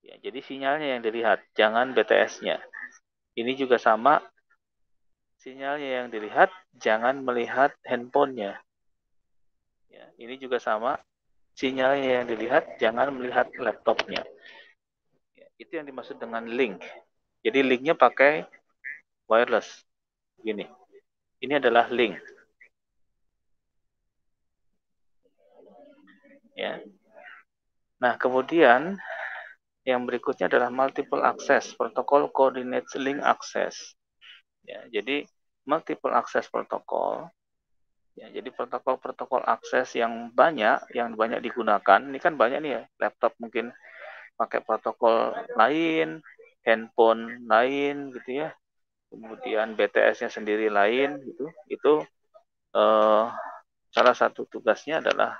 Ya, jadi sinyalnya yang dilihat, jangan BTS-nya. Ini juga sama, sinyalnya yang dilihat, jangan melihat handphonenya. Ya, ini juga sama, sinyalnya yang dilihat, jangan melihat laptopnya. Ya, itu yang dimaksud dengan link. Jadi linknya pakai wireless. Gini, ini adalah link. Ya. Nah, kemudian yang berikutnya adalah multiple access, protokol coordinate link access. Ya, jadi multiple access protokol. Ya, jadi protokol akses yang banyak digunakan. Ini kan banyak nih ya, laptop mungkin pakai protokol lain, handphone lain gitu ya. Kemudian BTS-nya sendiri lain gitu. Itu salah satu tugasnya adalah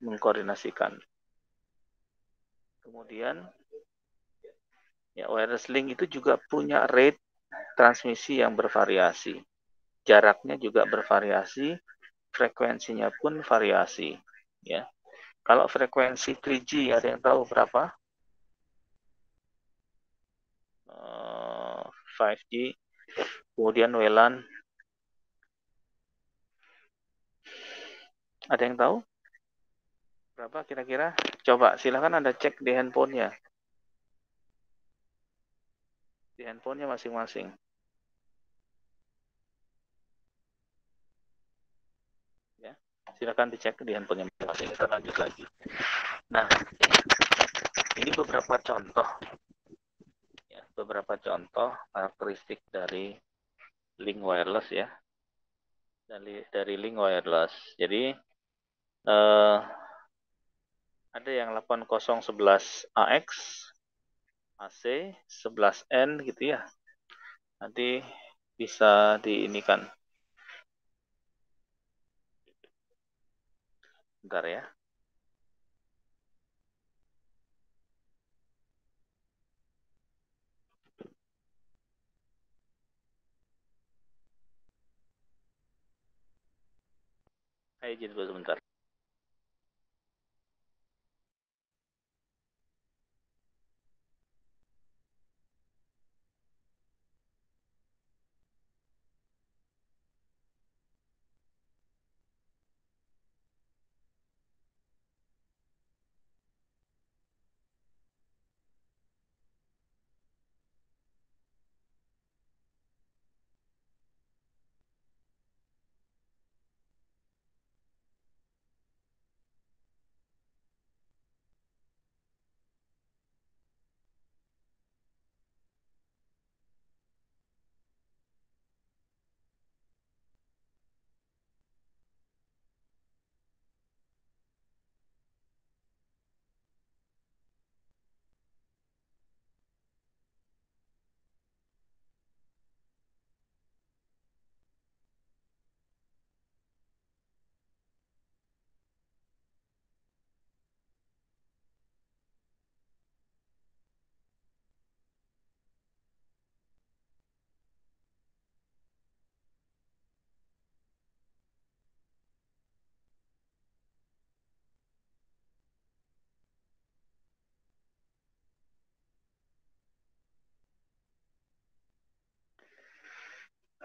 mengkoordinasikan. Kemudian ya, wireless link itu juga punya rate transmisi yang bervariasi. Jaraknya juga bervariasi, frekuensinya pun variasi. Ya. Kalau frekuensi 3G ada yang tahu berapa? 5G, kemudian WLAN. Ada yang tahu? Berapa kira-kira? Coba silahkan Anda cek di handphonenya. Di handphonenya masing-masing. Ya, silahkan dicek di handphonenya masing-masing. Kita lanjut lagi. Nah, ini beberapa contoh. Ya, beberapa contoh karakteristik dari link wireless ya. Dari link wireless. Jadi ada yang 8011 AX, AC, 11N gitu ya. Nanti bisa diinikan. Bentar ya. Ayo jadi dulu sebentar.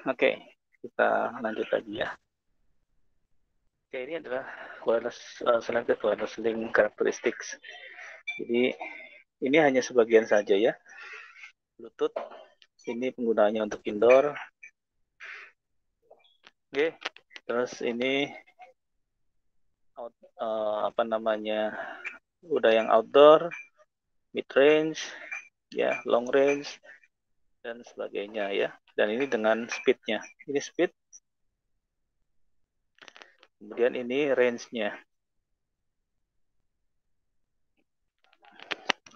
Oke, kita lanjut lagi ya. Oke, ini adalah wireless selected wireless link characteristics. Jadi ini hanya sebagian saja ya. Bluetooth ini penggunaannya untuk indoor. Oke, terus ini udah yang outdoor, mid range, ya, long range dan sebagainya ya. Dan ini dengan speednya. Ini speed. Kemudian ini range-nya.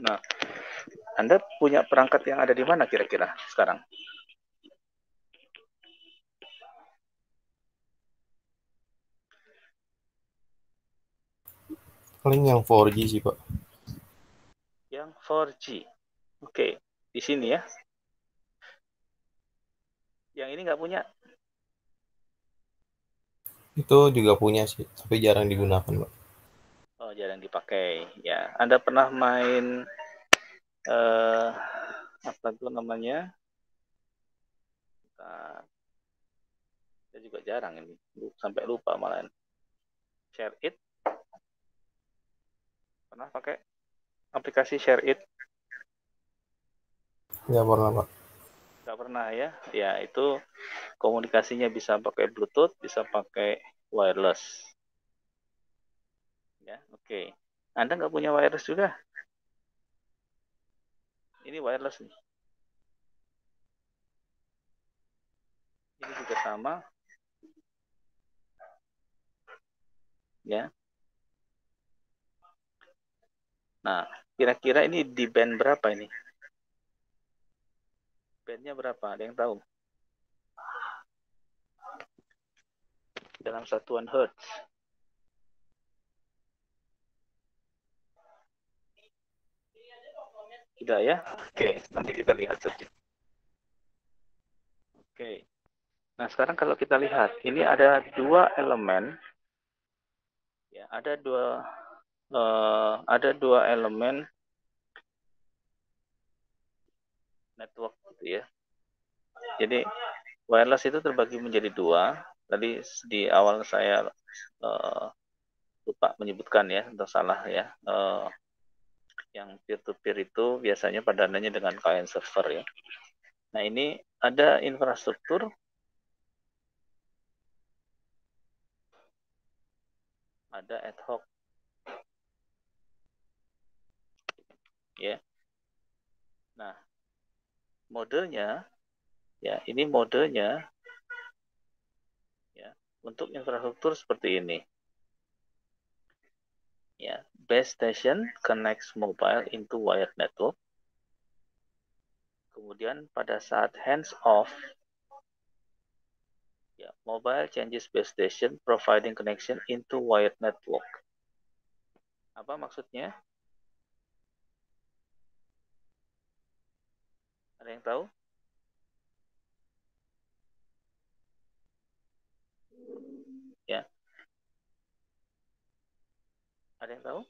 Nah, Anda punya perangkat yang ada di mana kira-kira sekarang? Paling yang 4G sih, Pak. Yang 4G. Oke, di sini ya. Yang ini nggak punya? Itu juga punya sih, tapi jarang digunakan, Pak. Oh, jarang dipakai. Ya, Anda pernah main apa itu namanya? Saya juga jarang ini, sampai lupa malah. Share It. Pernah pakai aplikasi Share It? Nggak pernah, Pak. Nggak pernah ya? Ya, itu komunikasinya bisa pakai Bluetooth, bisa pakai wireless. Ya, oke. Anda nggak punya wireless juga? Ini wireless nih. Ini juga sama. Ya. Nah, kira-kira ini di band berapa ini? Bandnya berapa? Ada yang tahu? Dalam satuan hertz. Tidak ya? Oke, nanti kita lihat saja. Oke. Nah, sekarang kalau kita lihat, ini ada dua elemen, ya, ada dua elemen network, gitu ya. Jadi wireless itu terbagi menjadi dua. Tadi di awal saya lupa menyebutkan ya, atau salah ya. Yang peer-to-peer itu biasanya padanannya dengan client server ya. Nah, ini ada infrastruktur, ada ad hoc, ya. Nah, modenya, ya, ini modenya, ya, untuk infrastruktur seperti ini. Ya, base station connects mobile into wired network. Kemudian pada saat hands off, ya, mobile changes base station providing connection into wired network. Apa maksudnya? Ada yang tahu? Ya. Ada yang tahu?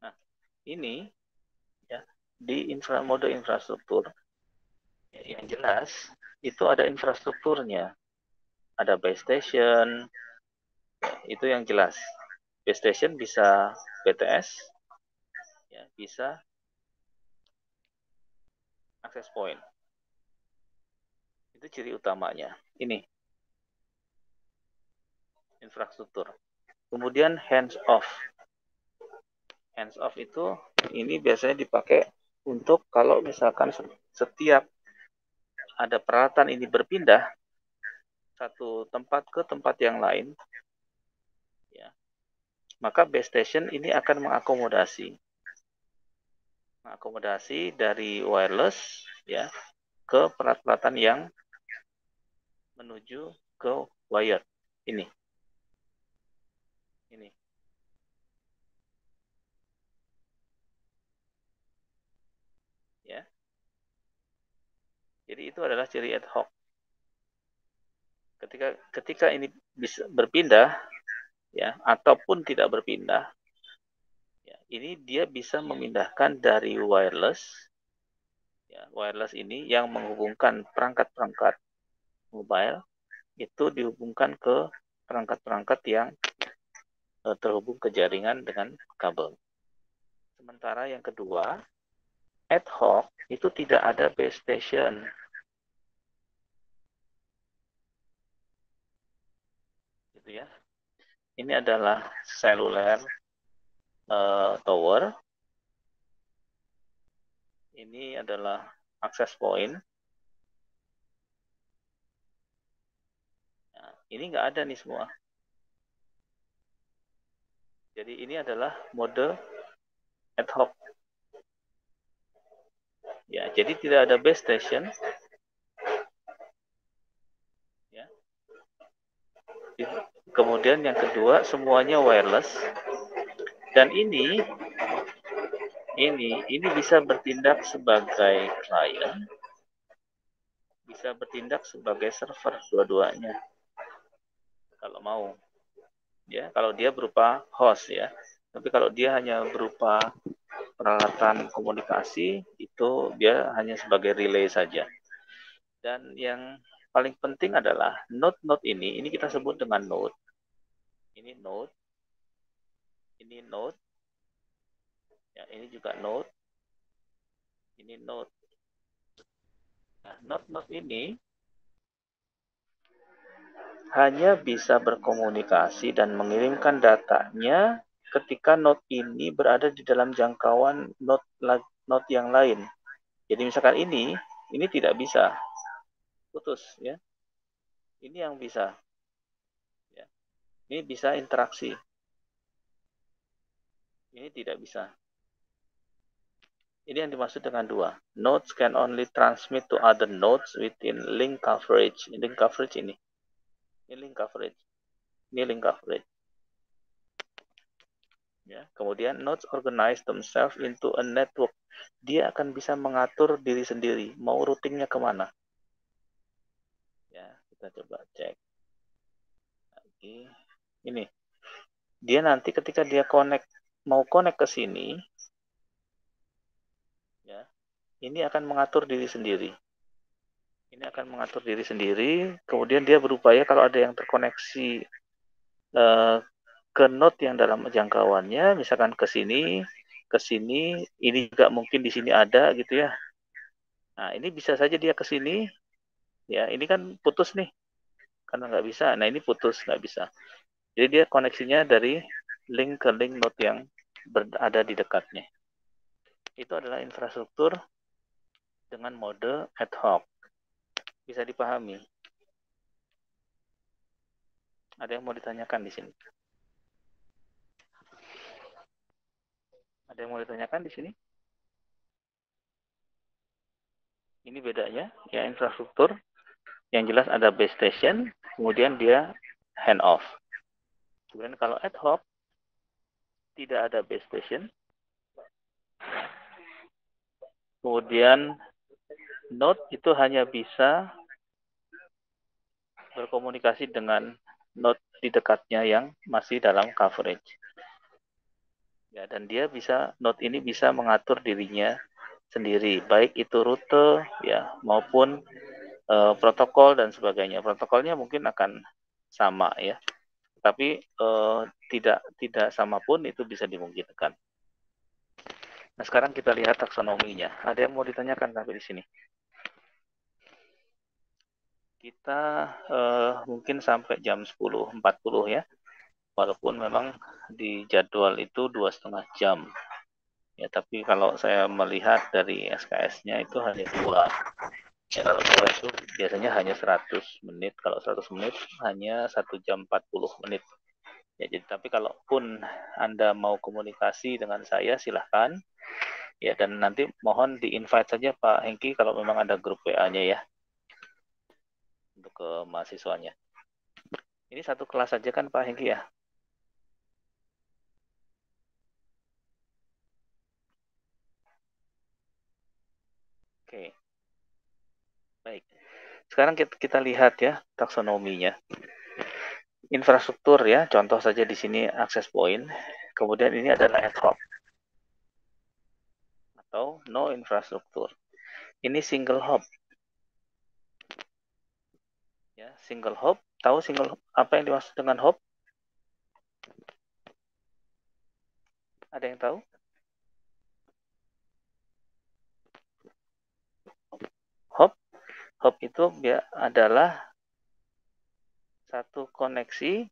Nah, ini ya di mode infrastruktur ya, yang jelas itu ada infrastrukturnya. Ada base station, ya, itu yang jelas. Base station bisa BTS, ya, bisa access point. Itu ciri utamanya. Ini infrastruktur. Kemudian hands off. Hands off itu ini biasanya dipakai untuk kalau misalkan setiap ada peralatan ini berpindah satu tempat ke tempat yang lain, ya, maka base station ini akan mengakomodasi dari wireless ya ke peralatan yang menuju ke wired ini. Ya. Jadi itu adalah ciri ad hoc. Ketika ini bisa berpindah ya ataupun tidak berpindah, ya, ini dia bisa memindahkan dari wireless, ya, wireless ini yang menghubungkan perangkat-perangkat mobile itu dihubungkan ke perangkat-perangkat yang terhubung ke jaringan dengan kabel. Sementara yang kedua, ad hoc itu tidak ada base station. Gitu ya. Ini adalah seluler tower. Ini adalah access point. Nah, ini nggak ada nih semua. Jadi ini adalah mode ad hoc. Ya, jadi tidak ada base station. Ya. Kemudian yang kedua semuanya wireless. Dan ini bisa bertindak sebagai client, bisa bertindak sebagai server dua-duanya. Kalau mau. Ya, kalau dia berupa host ya. Tapi kalau dia hanya berupa peralatan komunikasi, itu dia hanya sebagai relay saja. Dan yang paling penting adalah node-node ini kita sebut dengan node. Ini node. Ini node. Ya, ini juga node. Ini node. Nah, node-node ini hanya bisa berkomunikasi dan mengirimkan datanya ketika node ini berada di dalam jangkauan node yang lain. Jadi misalkan ini tidak bisa, putus ya. Ini yang bisa. Ya. Ini bisa interaksi. Ini tidak bisa. Ini yang dimaksud dengan dua. Nodes can only transmit to other nodes within link coverage. Link coverage ini. Ini link coverage. Ini link coverage. Ya, kemudian nodes organize themselves into a network. Dia akan bisa mengatur diri sendiri, mau routingnya kemana. Ya, kita coba cek. Lagi. Ini. Dia nanti ketika dia mau connect ke sini, ya, ini akan mengatur diri sendiri. Ini akan mengatur diri sendiri, kemudian dia berupaya kalau ada yang terkoneksi ke node yang dalam jangkauannya, misalkan ke sini, ini juga mungkin di sini ada gitu ya. Nah, ini bisa saja dia ke sini, ya ini kan putus nih, karena nggak bisa. Nah, ini putus, nggak bisa. Jadi dia koneksinya dari link ke link node yang berada di dekatnya. Itu adalah infrastruktur dengan mode ad hoc. Bisa dipahami? Ada yang mau ditanyakan di sini? Ada yang mau ditanyakan di sini? Ini bedanya, ya infrastruktur. Yang jelas ada base station, kemudian dia hand off. Kemudian kalau ad hoc, tidak ada base station. Kemudian node itu hanya bisa berkomunikasi dengan node di dekatnya yang masih dalam coverage. Ya, dan dia node ini bisa mengatur dirinya sendiri, baik itu rute ya maupun protokol dan sebagainya. Protokolnya mungkin akan sama ya, tapi tidak sama pun itu bisa dimungkinkan. Nah, sekarang kita lihat taksonominya. Ada yang mau ditanyakan sampai di sini? Kita mungkin sampai jam 10.40 ya. Walaupun memang di jadwal itu 2,5 jam. Ya, tapi kalau saya melihat dari SKS-nya itu hanya 2. Ya, kalau 2 itu biasanya hanya 100 menit. Kalau 100 menit hanya 1 jam 40 menit. Ya, jadi tapi kalaupun Anda mau komunikasi dengan saya silahkan. Ya, dan nanti mohon di-invite saja Pak Hengki kalau memang ada grup WA-nya ya. Untuk ke mahasiswanya. Ini satu kelas saja kan Pak Hengki ya? Oke. Baik. Sekarang kita lihat ya taksonominya. Infrastruktur ya, contoh saja di sini access point. Kemudian ini adalah ad hoc atau no infrastruktur. Ini single hop. Ya, single hop. Tahu single hop? Apa yang dimaksud dengan hop? Ada yang tahu? Hop itu adalah satu koneksi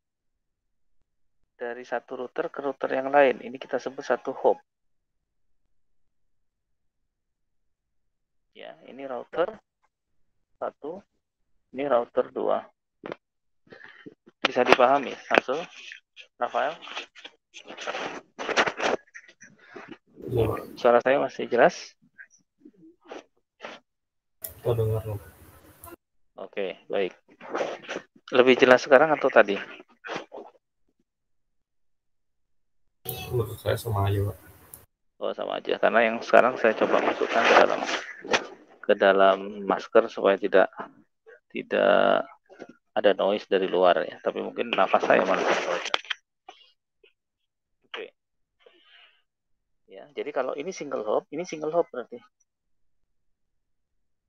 dari satu router ke router yang lain. Ini kita sebut satu hop. Ya, ini router 1, ini router 2. Bisa dipahami, Samsul? Rafael? Suara saya masih jelas? Dengar. Oke, baik. Lebih jelas sekarang atau tadi? Menurut saya sama aja, Pak. Oh, sama aja. Karena yang sekarang saya coba masukkan ke dalam masker supaya tidak ada noise dari luar ya. Tapi mungkin nafas saya malah noise. Oke. Ya, jadi kalau ini single hop berarti.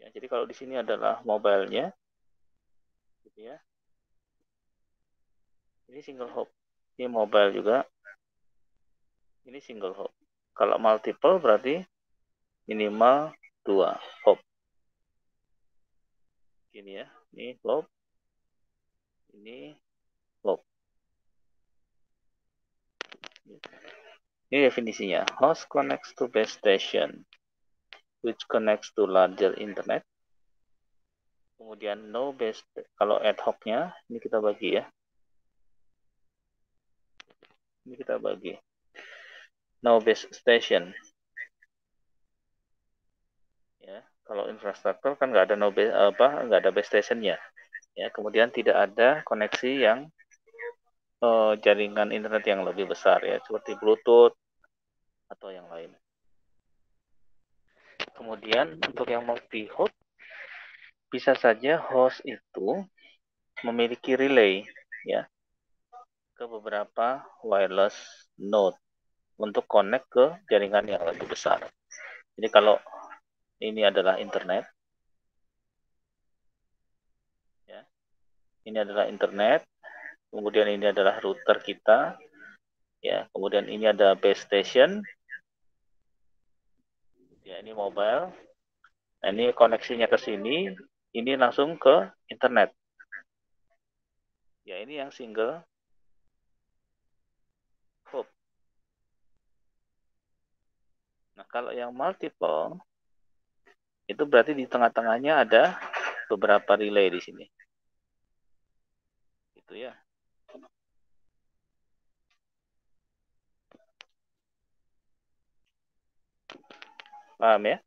Ya, jadi kalau di sini adalah mobile-nya, gitu ya. Ini single hop. Ini mobile juga. Ini single hop. Kalau multiple berarti minimal 2 hop. Ini ya. Ini hop. Ini hop. Ini definisinya. Host connects to base station, which connects to larger internet. Kemudian no base, kalau ad hoc-nya, ini kita bagi ya. Ini kita bagi. No base station. Ya, kalau infrastruktur kan nggak ada nggak ada base stationnya. Ya, kemudian tidak ada koneksi yang jaringan internet yang lebih besar ya, seperti Bluetooth atau yang lain. Kemudian untuk yang multi-host, bisa saja host itu memiliki relay ya ke beberapa wireless node untuk connect ke jaringan yang lebih besar. Jadi kalau ini adalah internet, ya, ini adalah internet, kemudian ini adalah router kita, ya, kemudian ini ada base station, ya, ini mobile. Nah, ini koneksinya ke sini, ini langsung ke internet. Ya, ini yang single hop. Nah, kalau yang multiple, itu berarti di tengah-tengahnya ada beberapa relay di sini. Gitu ya. Paham ya?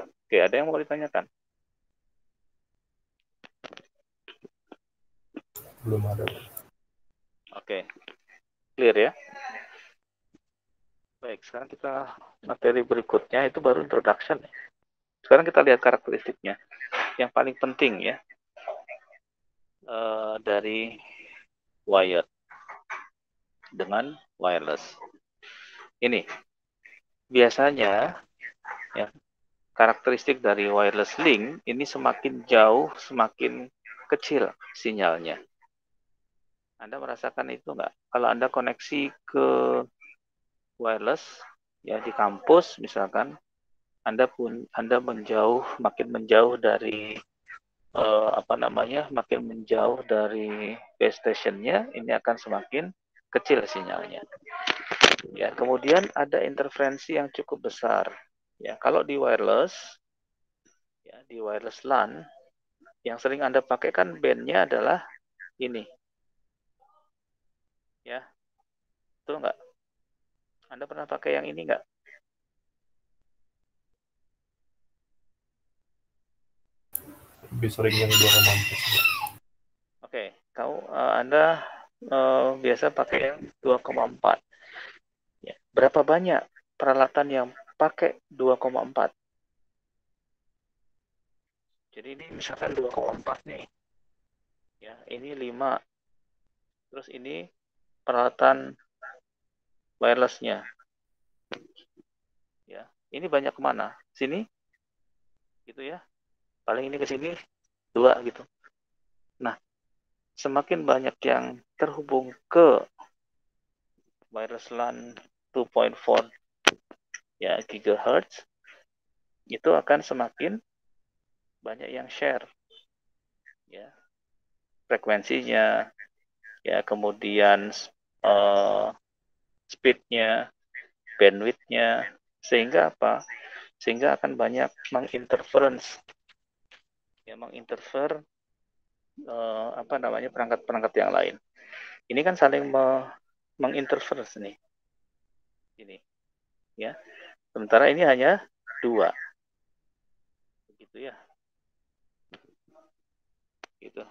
Oke, ada yang mau ditanyakan? Belum ada. Oke, clear ya? Baik, sekarang kita materi berikutnya itu baru introduction. Sekarang kita lihat karakteristiknya. Yang paling penting ya, dari wired dengan wireless. Ini, biasanya ya, karakteristik dari wireless link ini semakin jauh, semakin kecil sinyalnya. Anda merasakan itu nggak? Kalau Anda koneksi ke wireless ya di kampus misalkan, Anda menjauh, makin menjauh dari makin menjauh dari base stationnya, ini akan semakin kecil sinyalnya. Ya, kemudian ada interferensi yang cukup besar. Ya, kalau di wireless, ya di wireless LAN, yang sering Anda pakai kan bandnya adalah ini. Ya, betul nggak? Anda pernah pakai yang ini nggak? Lebih sering yang 2,4. Oke, Anda biasa pakai yang 2,4. Ya, berapa banyak peralatan yang pakai 2,4? Jadi ini misalkan 2,4 nih. Ya, ini 5. Terus ini peralatan wirelessnya. Ya, ini banyak kemana? Sini? Gitu ya. Paling ini ke sini 2 gitu. Nah, semakin banyak yang terhubung ke wireless LAN 2.4 ya gigahertz, itu akan semakin banyak yang share ya frekuensinya, ya kemudian speednya, bandwidthnya, sehingga apa? Sehingga akan banyak menginterference perangkat-perangkat yang lain. Ini kan saling menginterference nih, ini ya. Sementara ini hanya 2, begitu ya. Gitu.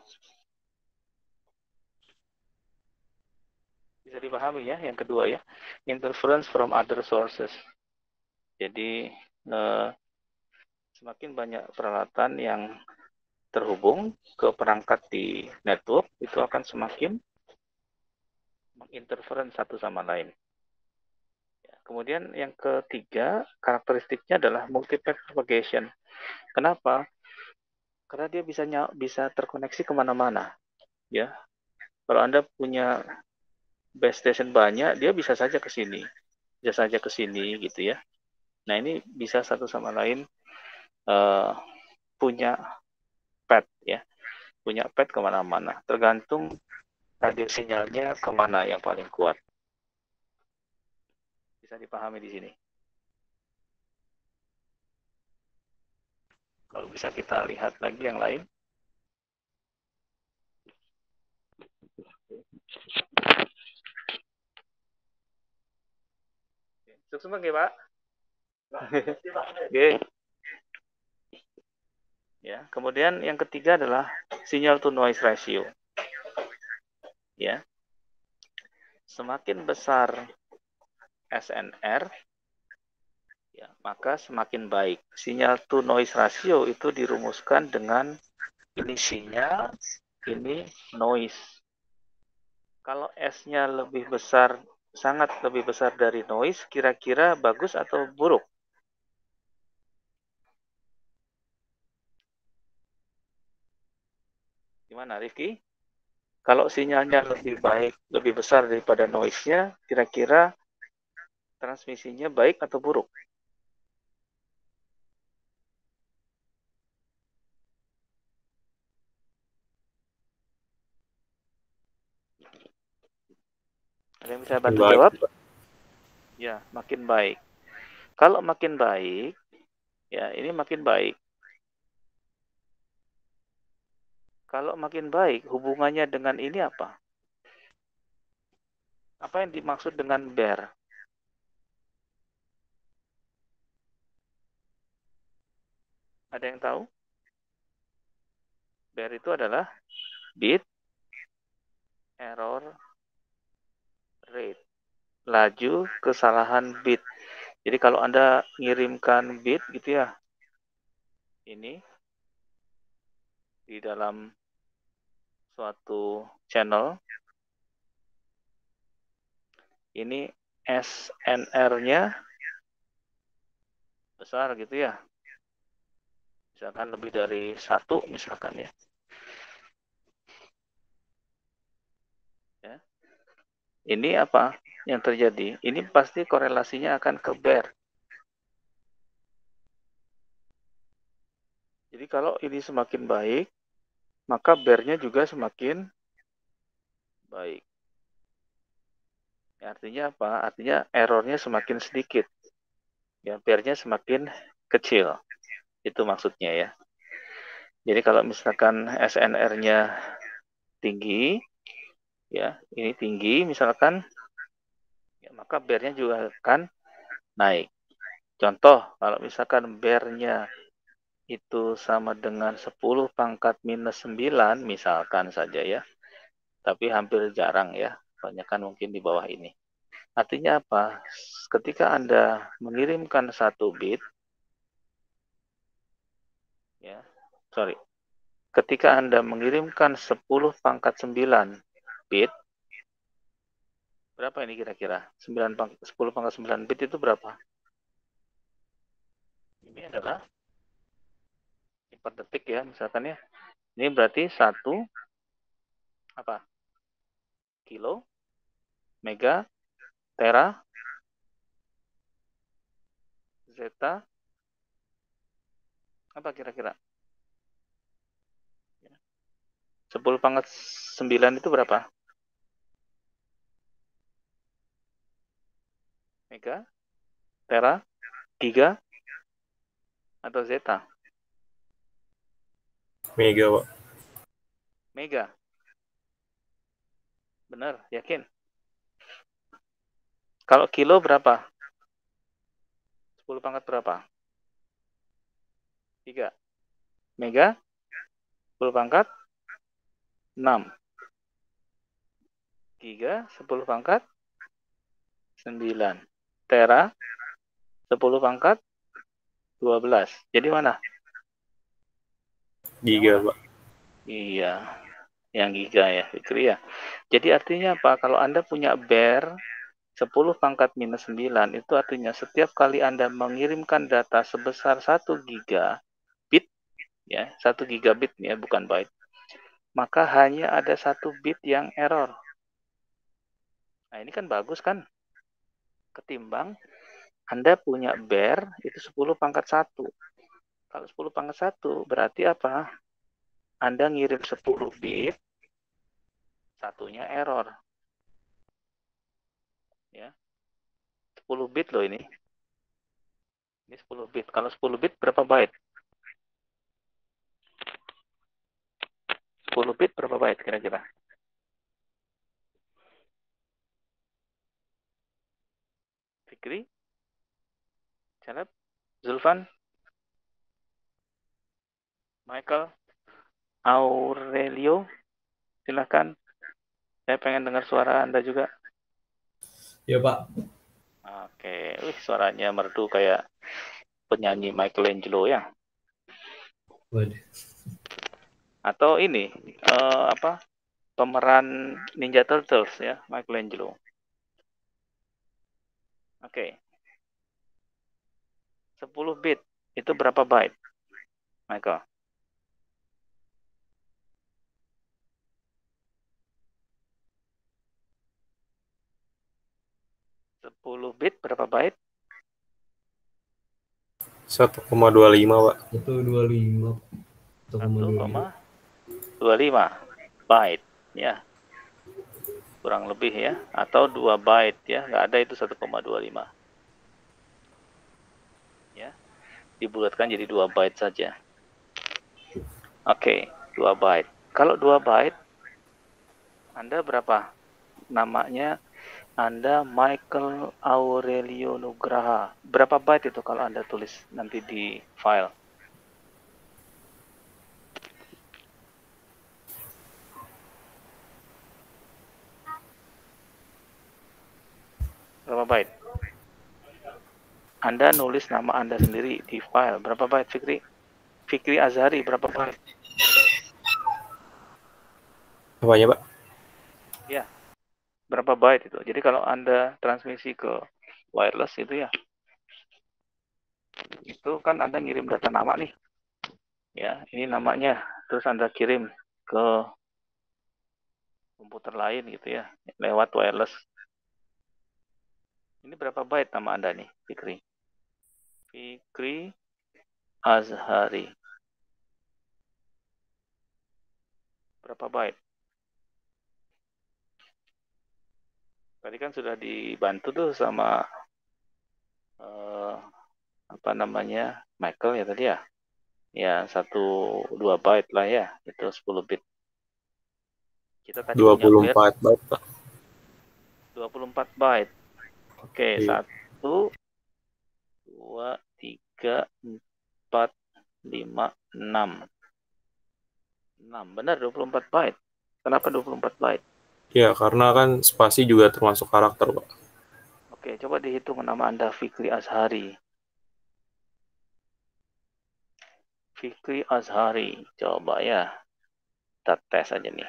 Bisa dipahami ya, yang kedua ya, interference from other sources. Jadi semakin banyak peralatan yang terhubung ke perangkat di network, itu akan semakin menginterference satu sama lain. Ya, kemudian yang ketiga, karakteristiknya adalah multiplex propagation. Kenapa? Karena dia bisa terkoneksi kemana-mana. Ya, kalau Anda punya base station banyak, dia bisa saja ke sini, gitu ya. Nah, ini bisa satu sama lain punya path ya, punya path kemana-mana, tergantung radio sinyalnya kemana yang paling kuat. Bisa dipahami di sini. Kalau bisa kita lihat lagi yang lain. Sukses nggih, Pak? Oke. Ya, kemudian yang ketiga adalah signal to noise ratio. Ya. semakin besar SNR, ya, maka semakin baik. Sinyal to noise ratio itu dirumuskan dengan ini sinyal, ini noise. Kalau S-nya lebih besar, sangat lebih besar dari noise, kira-kira bagus atau buruk? Gimana, Rifki? Kalau sinyalnya lebih baik, lebih besar daripada noise-nya, kira-kira transmisinya baik atau buruk? Ada yang bisa bantu jawab? Ya, makin baik. Kalau makin baik, ya ini makin baik. Kalau makin baik, hubungannya dengan ini apa? Apa yang dimaksud dengan bear? Ada yang tahu? Bear itu adalah bit error rate. Laju kesalahan bit. Jadi kalau Anda ngirimkan bit gitu ya, ini di dalam suatu channel, ini SNR-nya besar gitu ya. Misalkan lebih dari 1 misalkan ya. Ini apa yang terjadi? Ini pasti korelasinya akan ke bear. Jadi kalau ini semakin baik, maka bear-nya juga semakin baik. Ya, artinya apa? Artinya errornya semakin sedikit. Ya, bear-nya semakin kecil. Itu maksudnya ya. Jadi kalau misalkan SNR-nya tinggi, ya ini tinggi misalkan, ya, maka bear-nya juga akan naik. Contoh, kalau misalkan bear-nya itu sama dengan 10 pangkat minus 9, misalkan saja ya. Tapi hampir jarang ya, kebanyakan mungkin di bawah ini. Artinya apa? Ketika Anda mengirimkan satu bit, ya, sorry. Ketika Anda mengirimkan 10 pangkat 9 bit, berapa ini kira-kira? 10 pangkat 9 bit itu berapa? Ini adalah per detik ya, misalkan ya. Ini berarti 1 apa? Kilo, mega, tera, zeta, apa kira-kira? 10 pangkat 9 itu berapa? Mega, tera, giga, atau zeta? Mega, Pak. Mega. Benar, yakin? Kalau kilo berapa? 10 pangkat berapa? 3. Mega, 10 pangkat 6. Giga, 10 pangkat 9. Tera, 10 pangkat 12. Jadi mana? Giga, Pak. Iya, yang giga ya, Fikri ya. Jadi artinya apa? Kalau Anda punya bear 10 pangkat minus 9, itu artinya setiap kali Anda mengirimkan data sebesar 1 gigabit, ya, 1 gigabit ya, bukan byte, maka hanya ada 1 bit yang error. Nah, ini kan bagus kan? Ketimbang Anda punya bear itu 10 pangkat 1. Kalau 10 pangkat 1 berarti apa? Anda ngirim 10 bit, satunya error. Ya. 10 bit loh ini. Ini 10 bit. Kalau 10 bit berapa byte? 10 bit berapa byte kira-kira? Fikri? Caleb? Zulfan? Michael? Aurelio? Silahkan. Saya pengen dengar suara Anda juga. Ya Pak. Oke, wih suaranya merdu kayak penyanyi Michelangelo ya. Waduh. Atau ini apa? Pemeran Ninja Turtles ya, Michelangelo. Oke. 10 bit itu berapa byte, Michael? 10 bit berapa byte? 1,25 Pak. 1,25. 1,25 byte ya, kurang lebih ya, atau 2 byte ya, nggak ada itu 1,25 ya, dibulatkan jadi 2 byte saja. Oke, 2 byte. Kalau 2 byte, Anda berapa? Namanya Anda Michael Aurelio Nugraha. Berapa byte itu kalau Anda tulis nanti di file? Berapa byte? Anda nulis nama Anda sendiri di file. Berapa byte, Fikri? Fikri Azhari, berapa byte? Apanya Pak? Ya, berapa byte itu? Jadi kalau Anda transmisi ke wireless itu ya, itu kan Anda ngirim data nama nih. Ya, ini namanya. Terus Anda kirim ke komputer lain gitu ya, lewat wireless. Ini berapa byte nama Anda nih, Fikri? Fikri Azhari. Berapa byte? Tadi kan sudah dibantu tuh sama apa namanya, Michael ya tadi ya. Ya 1-2 byte lah ya, itu 10 bit. Kita tadi punya clear 24 byte Pak. 24 byte. Oke, Iya. 1, 2, 3, 4, 5, 6. 6, benar 24 byte. Kenapa 24 byte? Ya, karena kan spasi juga termasuk karakter, Pak. Oke, coba dihitung nama Anda, Fikri Azhari. Fikri Azhari, coba ya. Kita tes aja nih.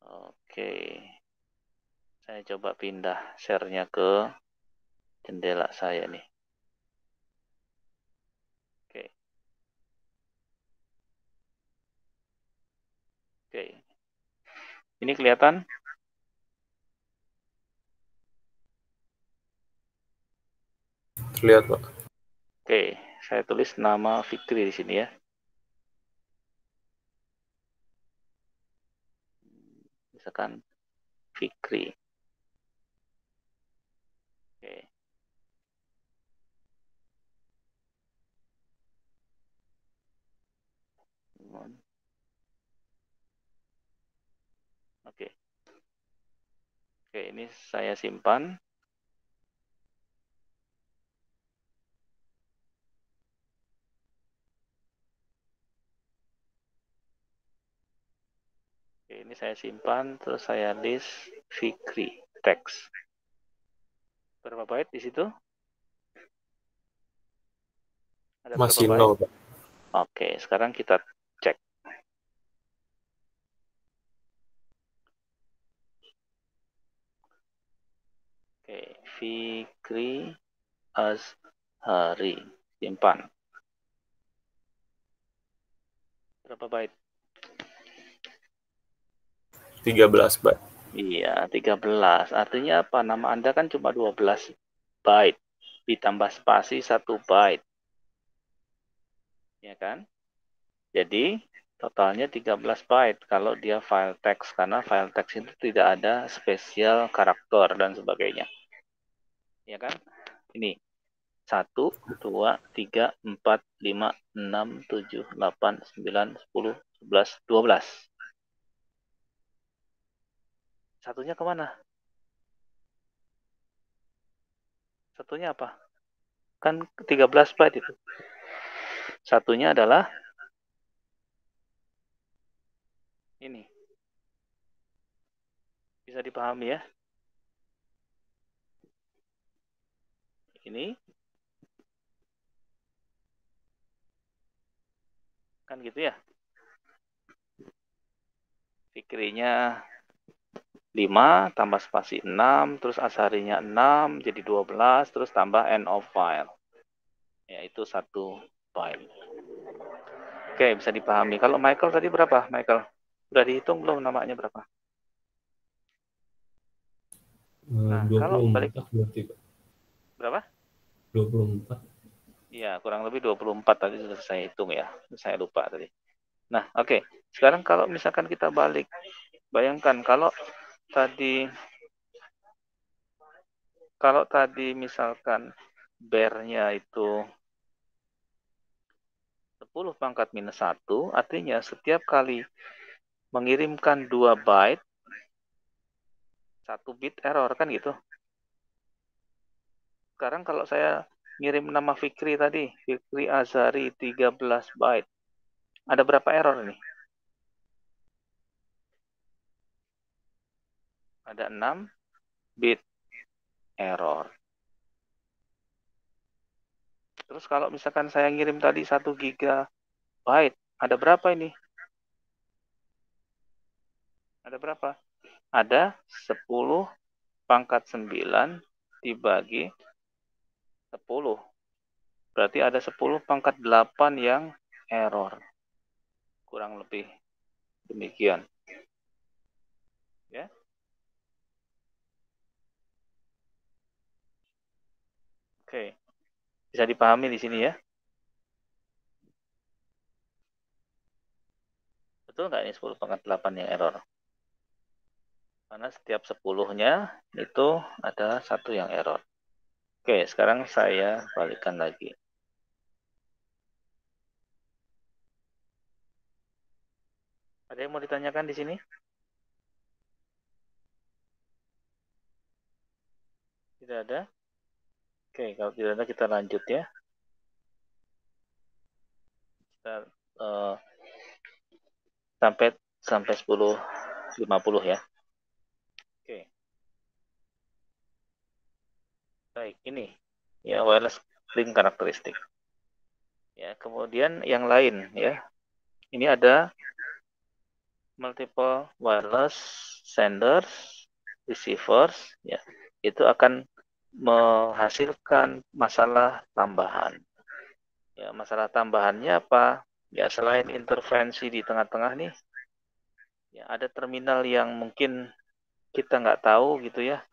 Oke. Saya coba pindah share-nya ke jendela saya nih. Oke. Oke. Ini kelihatan? Terlihat, Pak. Oke, saya tulis nama Fikri di sini ya. Misalkan Fikri. Oke. Oke. Oke, ini saya simpan. Oke, ini saya simpan, terus saya list Fikri text. Berapa byte di situ? Ada Masih berapa 0, byte? Pak. Oke, sekarang kita cek. Oke, Fikri Azhari. Simpan. Berapa byte? 13 byte. Iya, 13. Artinya apa? Nama Anda kan cuma 12 byte. Ditambah spasi 1 byte. Ya kan? Jadi, totalnya 13 byte kalau dia file text. Karena file text itu tidak ada spesial karakter dan sebagainya. Ya kan? Ini. 1, 2, 3, 4, 5, 6, 7, 8, 9, 10, 11, 12. Satunya kemana? Satunya apa? Kan 13 byte itu. Satunya adalah ini. Bisa dipahami ya? Ini kan gitu ya. Fikrinya 5 tambah spasi 6, terus asarinya 6 jadi 12, terus tambah end of file. Yaitu 1 byte. Oke, bisa dipahami. Kalau Michael tadi berapa, Michael? Udah dihitung belum namanya berapa? Nah, kalau balik 24 berarti, Pak. berapa? 24. Iya, kurang lebih 24 tadi sudah saya hitung ya. Saya lupa tadi. Nah, oke. Sekarang kalau misalkan kita balik, bayangkan kalau tadi misalkan bare-nya itu 10 pangkat minus 1, artinya setiap kali mengirimkan 2 byte, 1 bit error kan gitu. Sekarang kalau saya ngirim nama Fikri tadi, Fikri Azhari 13 byte, ada berapa error nih? Ada 6 bit error. Terus kalau misalkan saya ngirim tadi 1 gigabyte, ada berapa ini? Ada berapa? Ada 10 pangkat 9 dibagi 10. Berarti ada 10 pangkat 8 yang error. Kurang lebih demikian. Ya. Oke. Bisa dipahami di sini ya? Betul nggak ini 10 pangkat 8 yang error? Karena setiap 10-nya itu ada 1 yang error. Oke, sekarang saya balikkan lagi. Ada yang mau ditanyakan di sini? Tidak ada? Oke, kalau tidak ada kita lanjut ya. Kita sampai 10.50 ya. Oke. Baik, ini ya wireless link karakteristik. Ya, kemudian yang lain ya. Ini ada multiple wireless senders, receivers ya. Itu akan menghasilkan masalah tambahan. Ya, masalah tambahannya apa? Ya, selain intervensi di tengah-tengah nih, ya ada terminal yang mungkin kita nggak tahu gitu ya.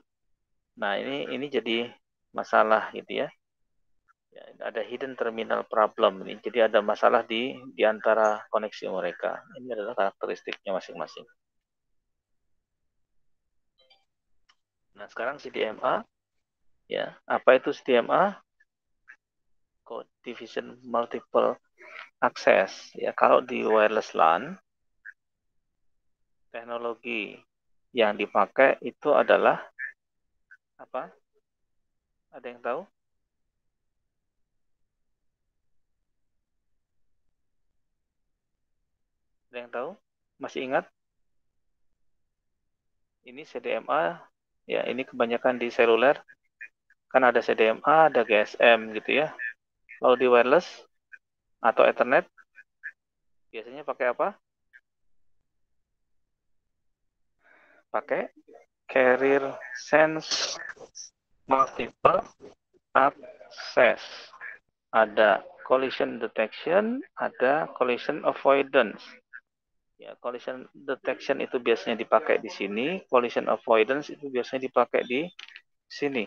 Nah, ini jadi masalah gitu ya. Ya, ada hidden terminal problem ini. Jadi ada masalah di antara koneksi mereka. Ini adalah karakteristiknya masing-masing. Nah, sekarang CDMA. Ya, apa itu CDMA? Code Division Multiple Access. Ya, kalau di wireless LAN, teknologi yang dipakai itu adalah apa? Ada yang tahu? Ada yang tahu? Masih ingat? Ini CDMA, ya ini kebanyakan di seluler. Kan ada CDMA, ada GSM gitu ya. Kalau di wireless atau Ethernet, biasanya pakai apa? Pakai Carrier Sense Multiple Access. Ada collision detection, ada collision avoidance. Ya, collision detection itu biasanya dipakai di sini, collision avoidance itu biasanya dipakai di sini.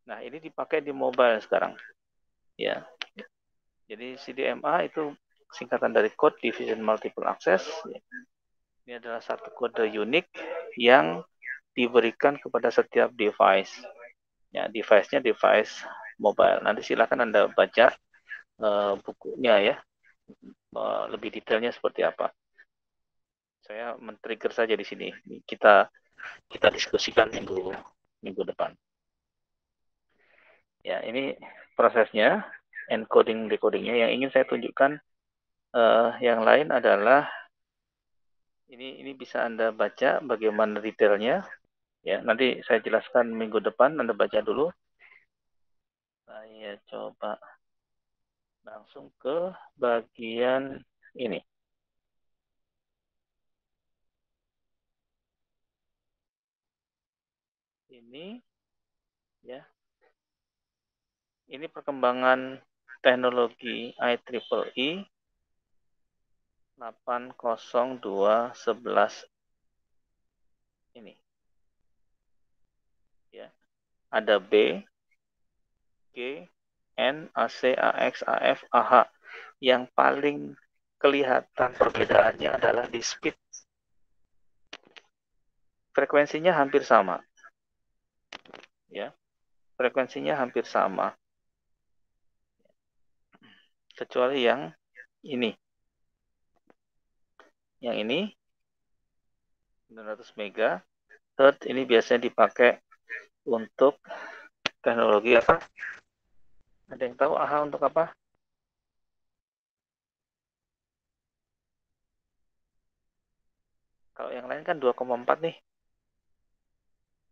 Nah, ini dipakai di mobile sekarang. Ya. Jadi CDMA itu singkatan dari Code Division Multiple Access. Ini adalah satu kode unik yang diberikan kepada setiap device. Ya, device-nya device mobile. Nanti silakan Anda baca bukunya ya. Lebih detailnya seperti apa. Saya men-trigger saja di sini. Kita diskusikan minggu depan. Ya, ini prosesnya, encoding decodingnya. Yang ingin saya tunjukkan yang lain adalah Ini bisa Anda baca bagaimana detailnya. Ya, nanti saya jelaskan minggu depan, Anda baca dulu. Saya coba langsung ke bagian ini. Ini ya. Ini perkembangan teknologi IEEE 802.11 ini. Ya. Ada B, G, N, AC, AX, AF, AH. Yang paling kelihatan perbedaannya adalah di speed. Frekuensinya hampir sama. Ya. Frekuensinya hampir sama. Kecuali yang ini. Yang ini 900 MHz ini biasanya dipakai untuk teknologi apa? Ada yang tahu AHA untuk apa? Kalau yang lain kan 2,4 nih.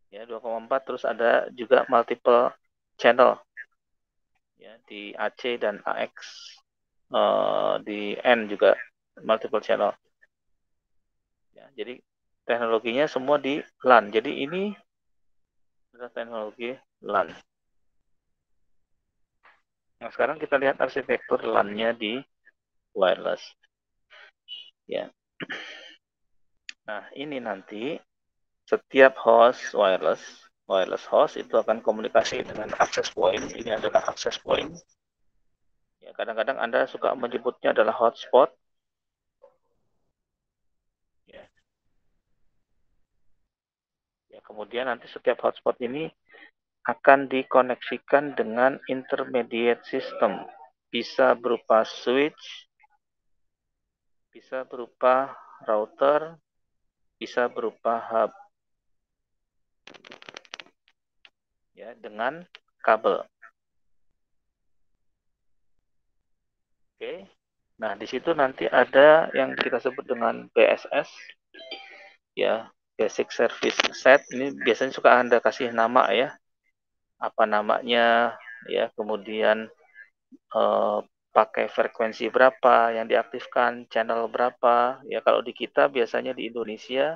Ya, 2,4 terus ada juga multiple channel. Ya, di AC dan AX. Di N juga multiple channel. Ya, jadi teknologinya semua di LAN. Jadi ini adalah teknologi LAN. Nah, sekarang kita lihat arsitektur LAN-nya di wireless. Ya. Nah, ini nanti setiap host wireless host itu akan komunikasi dengan access point. Ini adalah access point. Ya, kadang-kadang Anda suka menyebutnya adalah hotspot. Ya. Ya, kemudian nanti setiap hotspot ini akan dikoneksikan dengan intermediate system. Bisa berupa switch, bisa berupa router, bisa berupa hub. Ya, dengan kabel. Oke. Nah, di situ nanti ada yang kita sebut dengan BSS. Ya, Basic Service Set. Ini biasanya suka Anda kasih nama ya. Apa namanya, ya, kemudian pakai frekuensi berapa yang diaktifkan, channel berapa. Ya, kalau di kita biasanya di Indonesia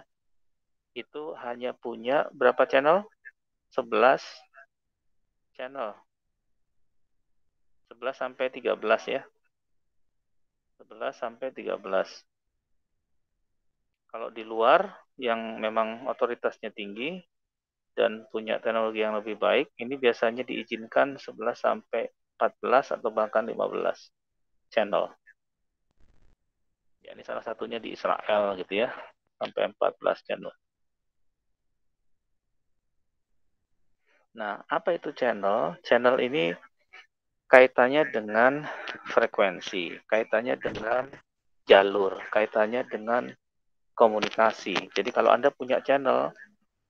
itu hanya punya berapa channel? 11 channel. 11 sampai 13 ya. 11 sampai 13. Kalau di luar yang memang otoritasnya tinggi dan punya teknologi yang lebih baik, ini biasanya diizinkan 11 sampai 14 atau bahkan 15 channel. Ya, ini salah satunya di Israel gitu ya, sampai 14 channel. Nah, apa itu channel? Channel ini kaitannya dengan frekuensi, kaitannya dengan jalur, kaitannya dengan komunikasi. Jadi kalau Anda punya channel,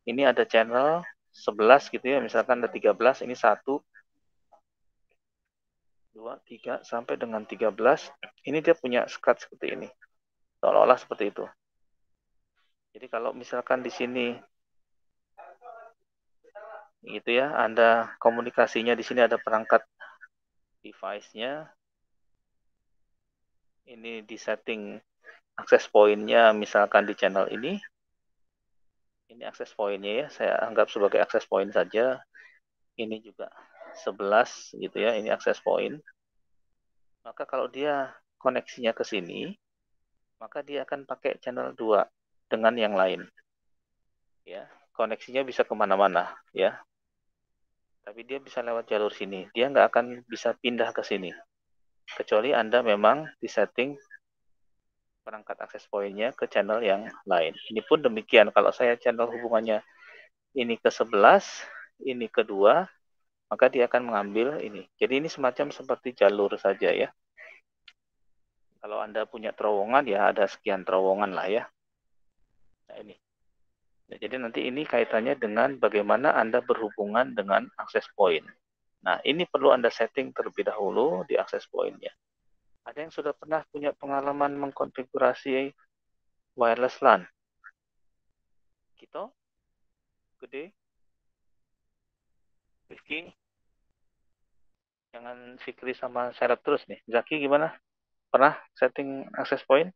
ini ada channel 11 gitu ya, misalkan ada 13, ini 1, 2, 3, sampai dengan 13, ini dia punya skat seperti ini. Seolah-olah seperti itu. Jadi kalau misalkan di sini, gitu ya, Anda komunikasinya di sini ada perangkat device-nya, ini di setting akses point-nya misalkan di channel ini akses point-nya ya, saya anggap sebagai akses point saja. Ini juga 11 gitu ya, ini akses point. Maka kalau dia koneksinya ke sini, maka dia akan pakai channel 2 dengan yang lain. Ya, koneksinya bisa kemana-mana ya. Tapi dia bisa lewat jalur sini. Dia nggak akan bisa pindah ke sini. Kecuali Anda memang disetting perangkat akses point-nya ke channel yang lain. Ini pun demikian. Kalau saya channel hubungannya ini ke 11, ini ke 2, maka dia akan mengambil ini. Jadi ini semacam seperti jalur saja ya. Kalau Anda punya terowongan ya ada sekian terowongan lah ya. Nah ini. Nah, jadi nanti ini kaitannya dengan bagaimana Anda berhubungan dengan akses point. Nah ini perlu Anda setting terlebih dahulu di akses point-nya. Ada yang sudah pernah punya pengalaman mengkonfigurasi wireless LAN. Gitu? Gede? Rifki? Jangan Fikri sama Syarat terus nih. Zaki gimana? Pernah setting access point?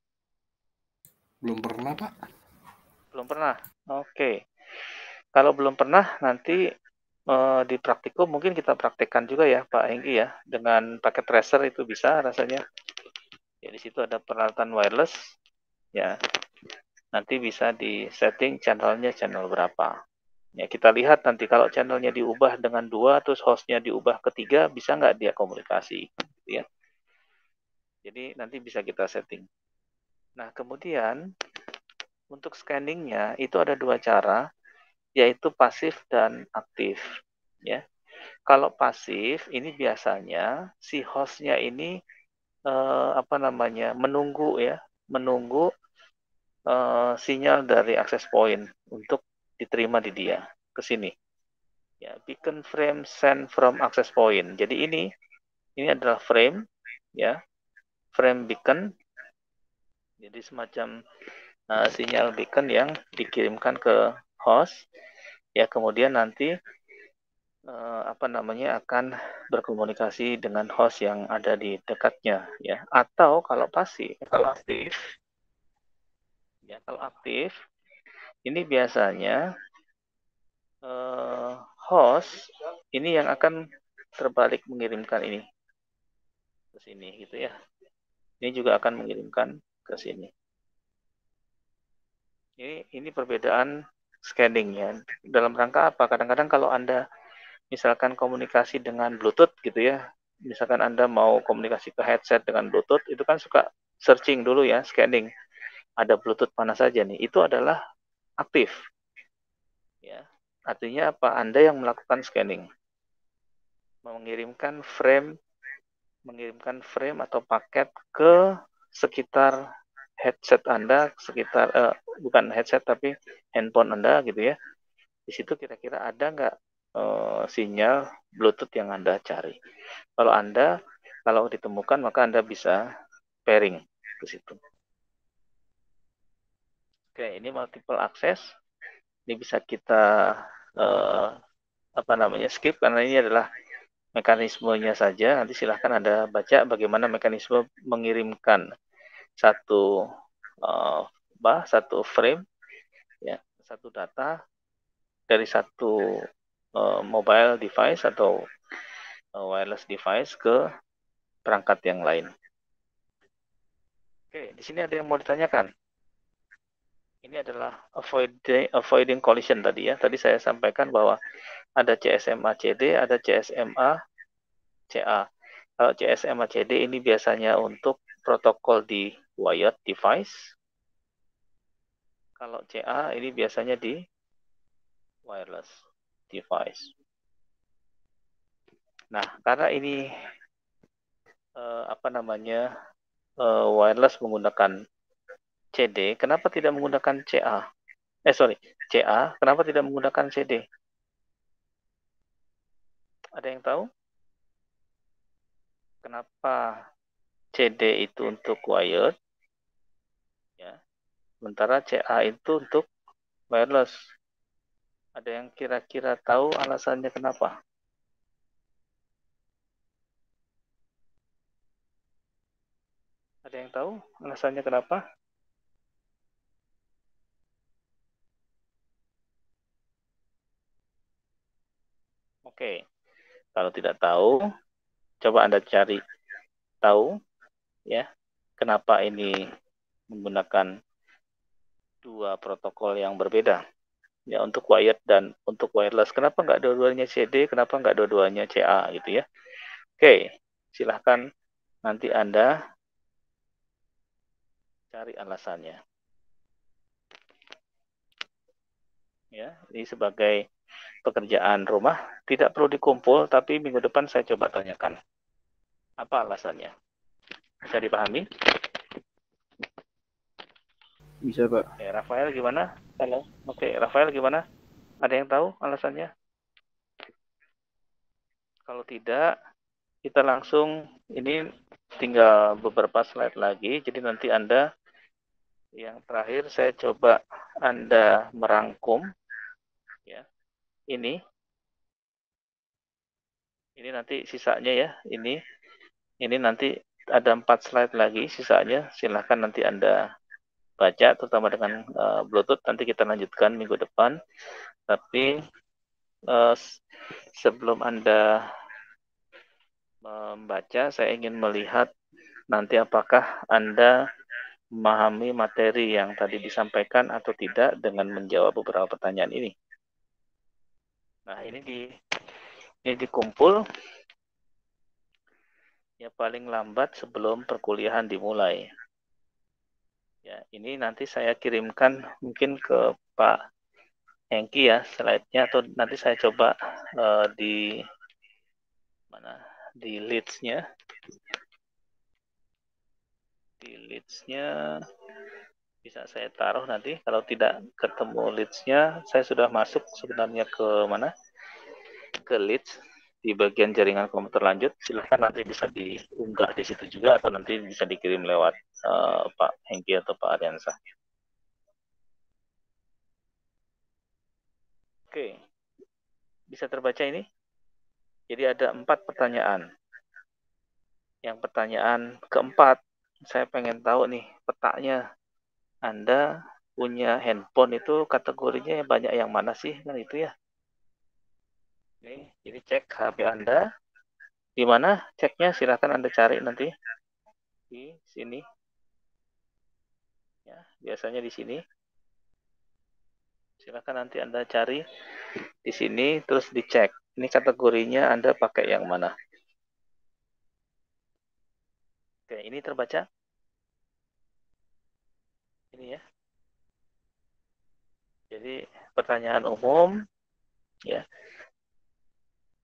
Belum pernah, Pak. Belum pernah? Oke. Kalau belum pernah, nanti di praktikum mungkin kita praktekkan juga ya Pak Hengki ya. Dengan paket tracer itu bisa rasanya. Ya di situ ada peralatan wireless. Ya, nanti bisa di setting channelnya channel berapa. Ya, kita lihat nanti kalau channelnya diubah dengan 2, terus hostnya diubah ke 3, bisa nggak dia komunikasi? Gitu ya. Jadi nanti bisa kita setting. Nah, kemudian untuk scanningnya itu ada 2 cara, yaitu pasif dan aktif. Ya, kalau pasif ini biasanya si hostnya ini menunggu ya, menunggu sinyal dari access point untuk diterima di dia ke sini. Ya, beacon frame send from access point. Jadi ini adalah frame ya, frame beacon. Jadi semacam sinyal beacon yang dikirimkan ke host. Ya, kemudian nanti akan berkomunikasi dengan host yang ada di dekatnya ya. Atau kalau pasif, kalau aktif ya, kalau aktif ini biasanya host ini yang akan terbalik mengirimkan ini ke sini gitu ya. Ini juga akan mengirimkan ke sini. Ini perbedaan scanning ya. Dalam rangka apa? Kadang-kadang kalau Anda misalkan komunikasi dengan Bluetooth gitu ya. Misalkan Anda mau komunikasi ke headset dengan Bluetooth, itu kan suka searching dulu ya, scanning. Ada Bluetooth mana saja nih. Itu adalah aktif. Ya. Artinya apa? Anda yang melakukan scanning. mengirimkan frame atau paket ke sekitar headset Anda, bukan headset tapi handphone Anda gitu ya. Di situ kira-kira ada nggak sinyal Bluetooth yang Anda cari. Kalau ditemukan maka Anda bisa pairing ke situ. Oke, ini multiple access. Ini bisa kita skip karena ini adalah mekanismenya saja. Nanti silahkan Anda baca bagaimana mekanisme mengirimkan satu frame ya, satu data dari satu mobile device atau wireless device ke perangkat yang lain. Oke, di sini ada yang mau ditanyakan. Ini adalah avoiding collision tadi ya. Tadi saya sampaikan bahwa ada CSMA CD, ada CSMA CA. Kalau CSMA CD ini biasanya untuk protokol di wired device. Kalau CA ini biasanya di wireless device. Nah, karena ini wireless menggunakan CD, kenapa tidak menggunakan CA? CA, kenapa tidak menggunakan CD? Ada yang tahu? Kenapa CD itu untuk wired? Ya. Sementara CA itu untuk wireless. Ada yang kira-kira tahu alasannya kenapa? Ada yang tahu alasannya kenapa? Oke. Kalau tidak tahu, coba Anda cari tahu ya, kenapa ini menggunakan dua protokol yang berbeda. Ya, untuk wired dan untuk wireless. Kenapa nggak dua-duanya CD? Kenapa nggak dua-duanya CA gitu ya? Oke, silahkan nanti Anda cari alasannya. Ya, ini sebagai pekerjaan rumah, tidak perlu dikumpul, tapi minggu depan saya coba tanyakan. Apa alasannya? Bisa dipahami? Bisa, Pak. Oke, Rafael gimana? Halo. Oke, Rafael gimana? Ada yang tahu alasannya? Kalau tidak, kita langsung, ini tinggal beberapa slide lagi, jadi nanti Anda Yang terakhir saya coba Anda merangkum ya. Ini nanti sisanya ya. Ini nanti ada 4 slide lagi sisanya. Silahkan nanti Anda baca, terutama dengan Bluetooth. Nanti kita lanjutkan minggu depan. Tapi sebelum Anda membaca, saya ingin melihat nanti apakah Anda memahami materi yang tadi disampaikan atau tidak dengan menjawab beberapa pertanyaan ini. Nah, ini dikumpul ya paling lambat sebelum perkuliahan dimulai. Ya, ini nanti saya kirimkan mungkin ke Pak Hengki ya slide-nya, atau nanti saya coba di mana, di leads-nya. Di leads-nya bisa saya taruh nanti. Kalau tidak ketemu leads-nya, saya sudah masuk sebenarnya ke mana? Ke leads di bagian jaringan komputer lanjut. Silahkan nanti bisa diunggah di situ juga, atau nanti bisa dikirim lewat Pak Hengki atau Pak Aryansa. Oke, bisa terbaca ini? Jadi ada 4 pertanyaan. Yang pertanyaan keempat, saya pengen tahu nih petanya. Anda punya handphone itu kategorinya banyak yang mana sih? Kan itu ya. Oke, jadi cek HP Anda. Di mana ceknya? Silakan Anda cari nanti. Di sini. Ya, biasanya di sini. Silakan nanti Anda cari di sini, terus dicek. Ini kategorinya Anda pakai yang mana? Oke, ini terbaca? Ini ya. Jadi pertanyaan umum, ya.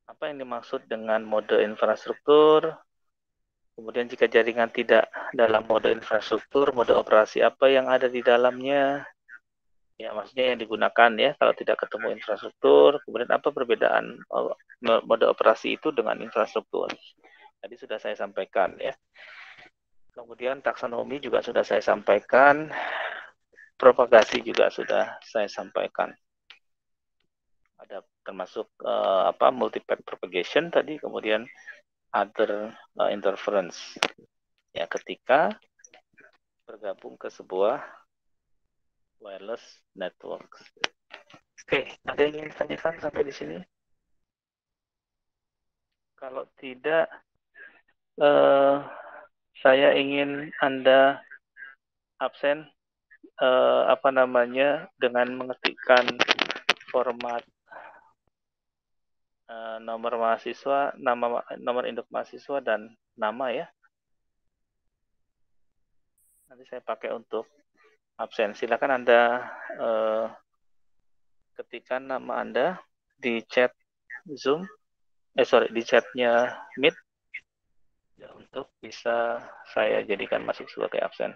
Apa yang dimaksud dengan mode infrastruktur? Kemudian jika jaringan tidak dalam mode infrastruktur, mode operasi apa yang ada di dalamnya? Ya, maksudnya yang digunakan ya, kalau tidak ketemu infrastruktur. Kemudian apa perbedaan mode operasi itu dengan infrastruktur? Tadi sudah saya sampaikan ya. Kemudian taksonomi juga sudah saya sampaikan. Propagasi juga sudah saya sampaikan. Ada termasuk multipath propagation tadi, kemudian other interference. Ya, ketika bergabung ke sebuah wireless network. Oke, ada yang ingin ditanyakan sampai di sini? Kalau tidak, saya ingin Anda absen dengan mengetikkan format nomor mahasiswa, nomor induk mahasiswa dan nama ya. Nanti saya pakai untuk absen. Silakan Anda ketikkan nama Anda di chat Zoom, di chatnya Meet ya, untuk bisa saya jadikan masuk sebagai absen.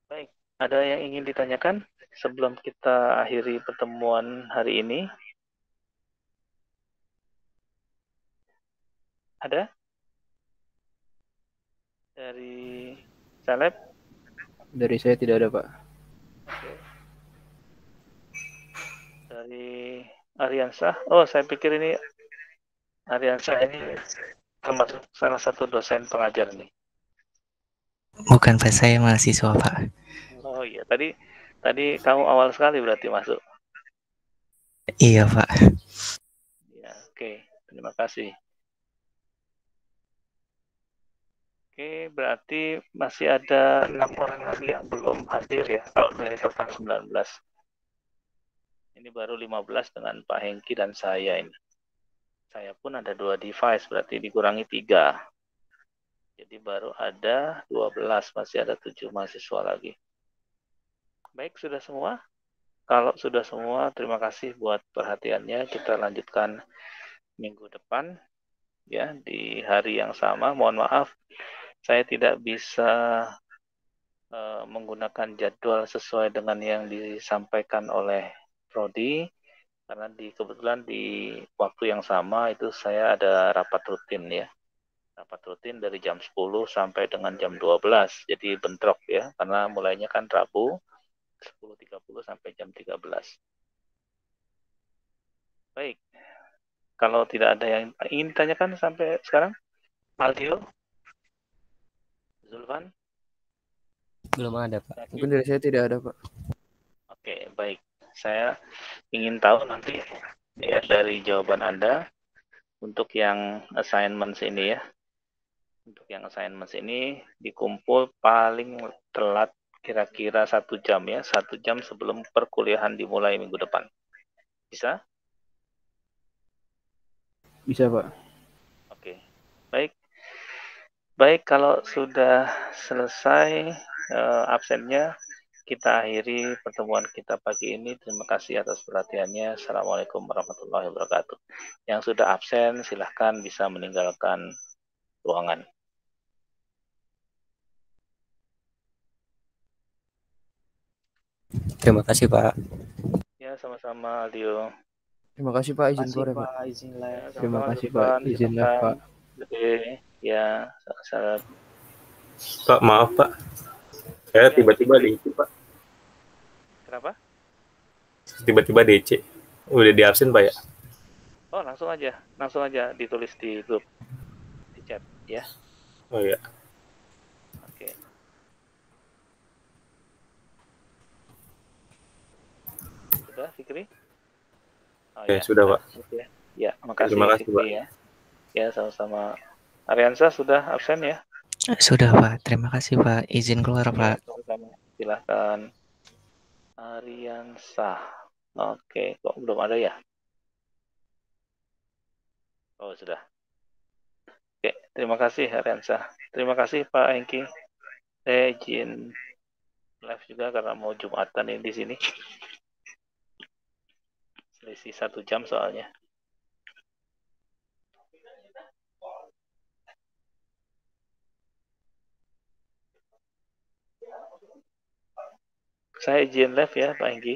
Baik, ada yang ingin ditanyakan sebelum kita akhiri pertemuan hari ini? Ada? Dari Caleb? Dari saya tidak ada, Pak. Oke. Dari Aryansa? Oh, saya pikir ini Aryansa ini termasuk salah satu dosen pengajar nih. Bukan Pak, saya mahasiswa Pak. Oh iya, tadi kamu awal sekali berarti masuk. Iya Pak. Ya, oke. Terima kasih. Oke, berarti masih ada 6 orang lagi yang belum hadir ya, kalau dari total 19. Ini baru 15 dengan Pak Hengki dan saya ini. Saya pun ada 2 device, berarti dikurangi 3. Jadi baru ada 12, masih ada 7 mahasiswa lagi. Baik, sudah semua? Kalau sudah semua, terima kasih buat perhatiannya. Kita lanjutkan minggu depan ya, di hari yang sama. Mohon maaf, saya tidak bisa menggunakan jadwal sesuai dengan yang disampaikan oleh Prodi. Karena kebetulan di waktu yang sama itu saya ada rapat rutin ya. Rapat rutin dari jam 10 sampai dengan jam 12. Jadi bentrok ya, karena mulainya kan Rabu 10.30 sampai jam 13. Baik, kalau tidak ada yang ingin ditanyakan sampai sekarang, Aldio, Zulfan? Belum ada, Pak. Mungkin dari saya tidak ada, Pak. Oke, baik. Saya ingin tahu nanti ya dari jawaban Anda untuk yang assignments ini ya. Untuk yang assignments ini dikumpul paling telat kira-kira 1 jam ya. 1 jam sebelum perkuliahan dimulai minggu depan. Bisa? Bisa, Pak. Oke, baik. Baik, kalau sudah selesai absennya, kita akhiri pertemuan kita pagi ini. Terima kasih atas perhatiannya. Assalamualaikum warahmatullahi wabarakatuh. Yang sudah absen, silahkan bisa meninggalkan ruangan. Terima kasih, Pak. Ya, sama-sama Aldio. Terima kasih, Pak. Izin keluar ya, Pak. izin live. Terima Sama-sama, kasih, Zulfan. Pak. Izin live, Silakan. Pak. Oke, ya, salam. Pak, maaf Pak. Saya tiba-tiba DC, Pak. Kenapa? Tiba-tiba DC. Udah di absen, Pak ya? Oh, langsung aja ditulis di grup, di chat, ya. Oh iya. Oke. Sudah, Fikri? Oh, Ya, sudah, Pak. Oke. Ya, makasih Terima kasih, Fikri ya. Ya, sama-sama. Ariansa sudah absen ya? Sudah, Pak. Terima kasih, Pak. Izin keluar, Ya, Pak. sama-sama. Silahkan. Ariansa. Oke, kok belum ada ya? Oh, sudah. Oke, terima kasih Ariansa. Terima kasih Pak Hengki. Saya izin live juga karena mau Jumatan ini di sini. Selisih 1 jam soalnya. Saya izin live ya Pak Hengki.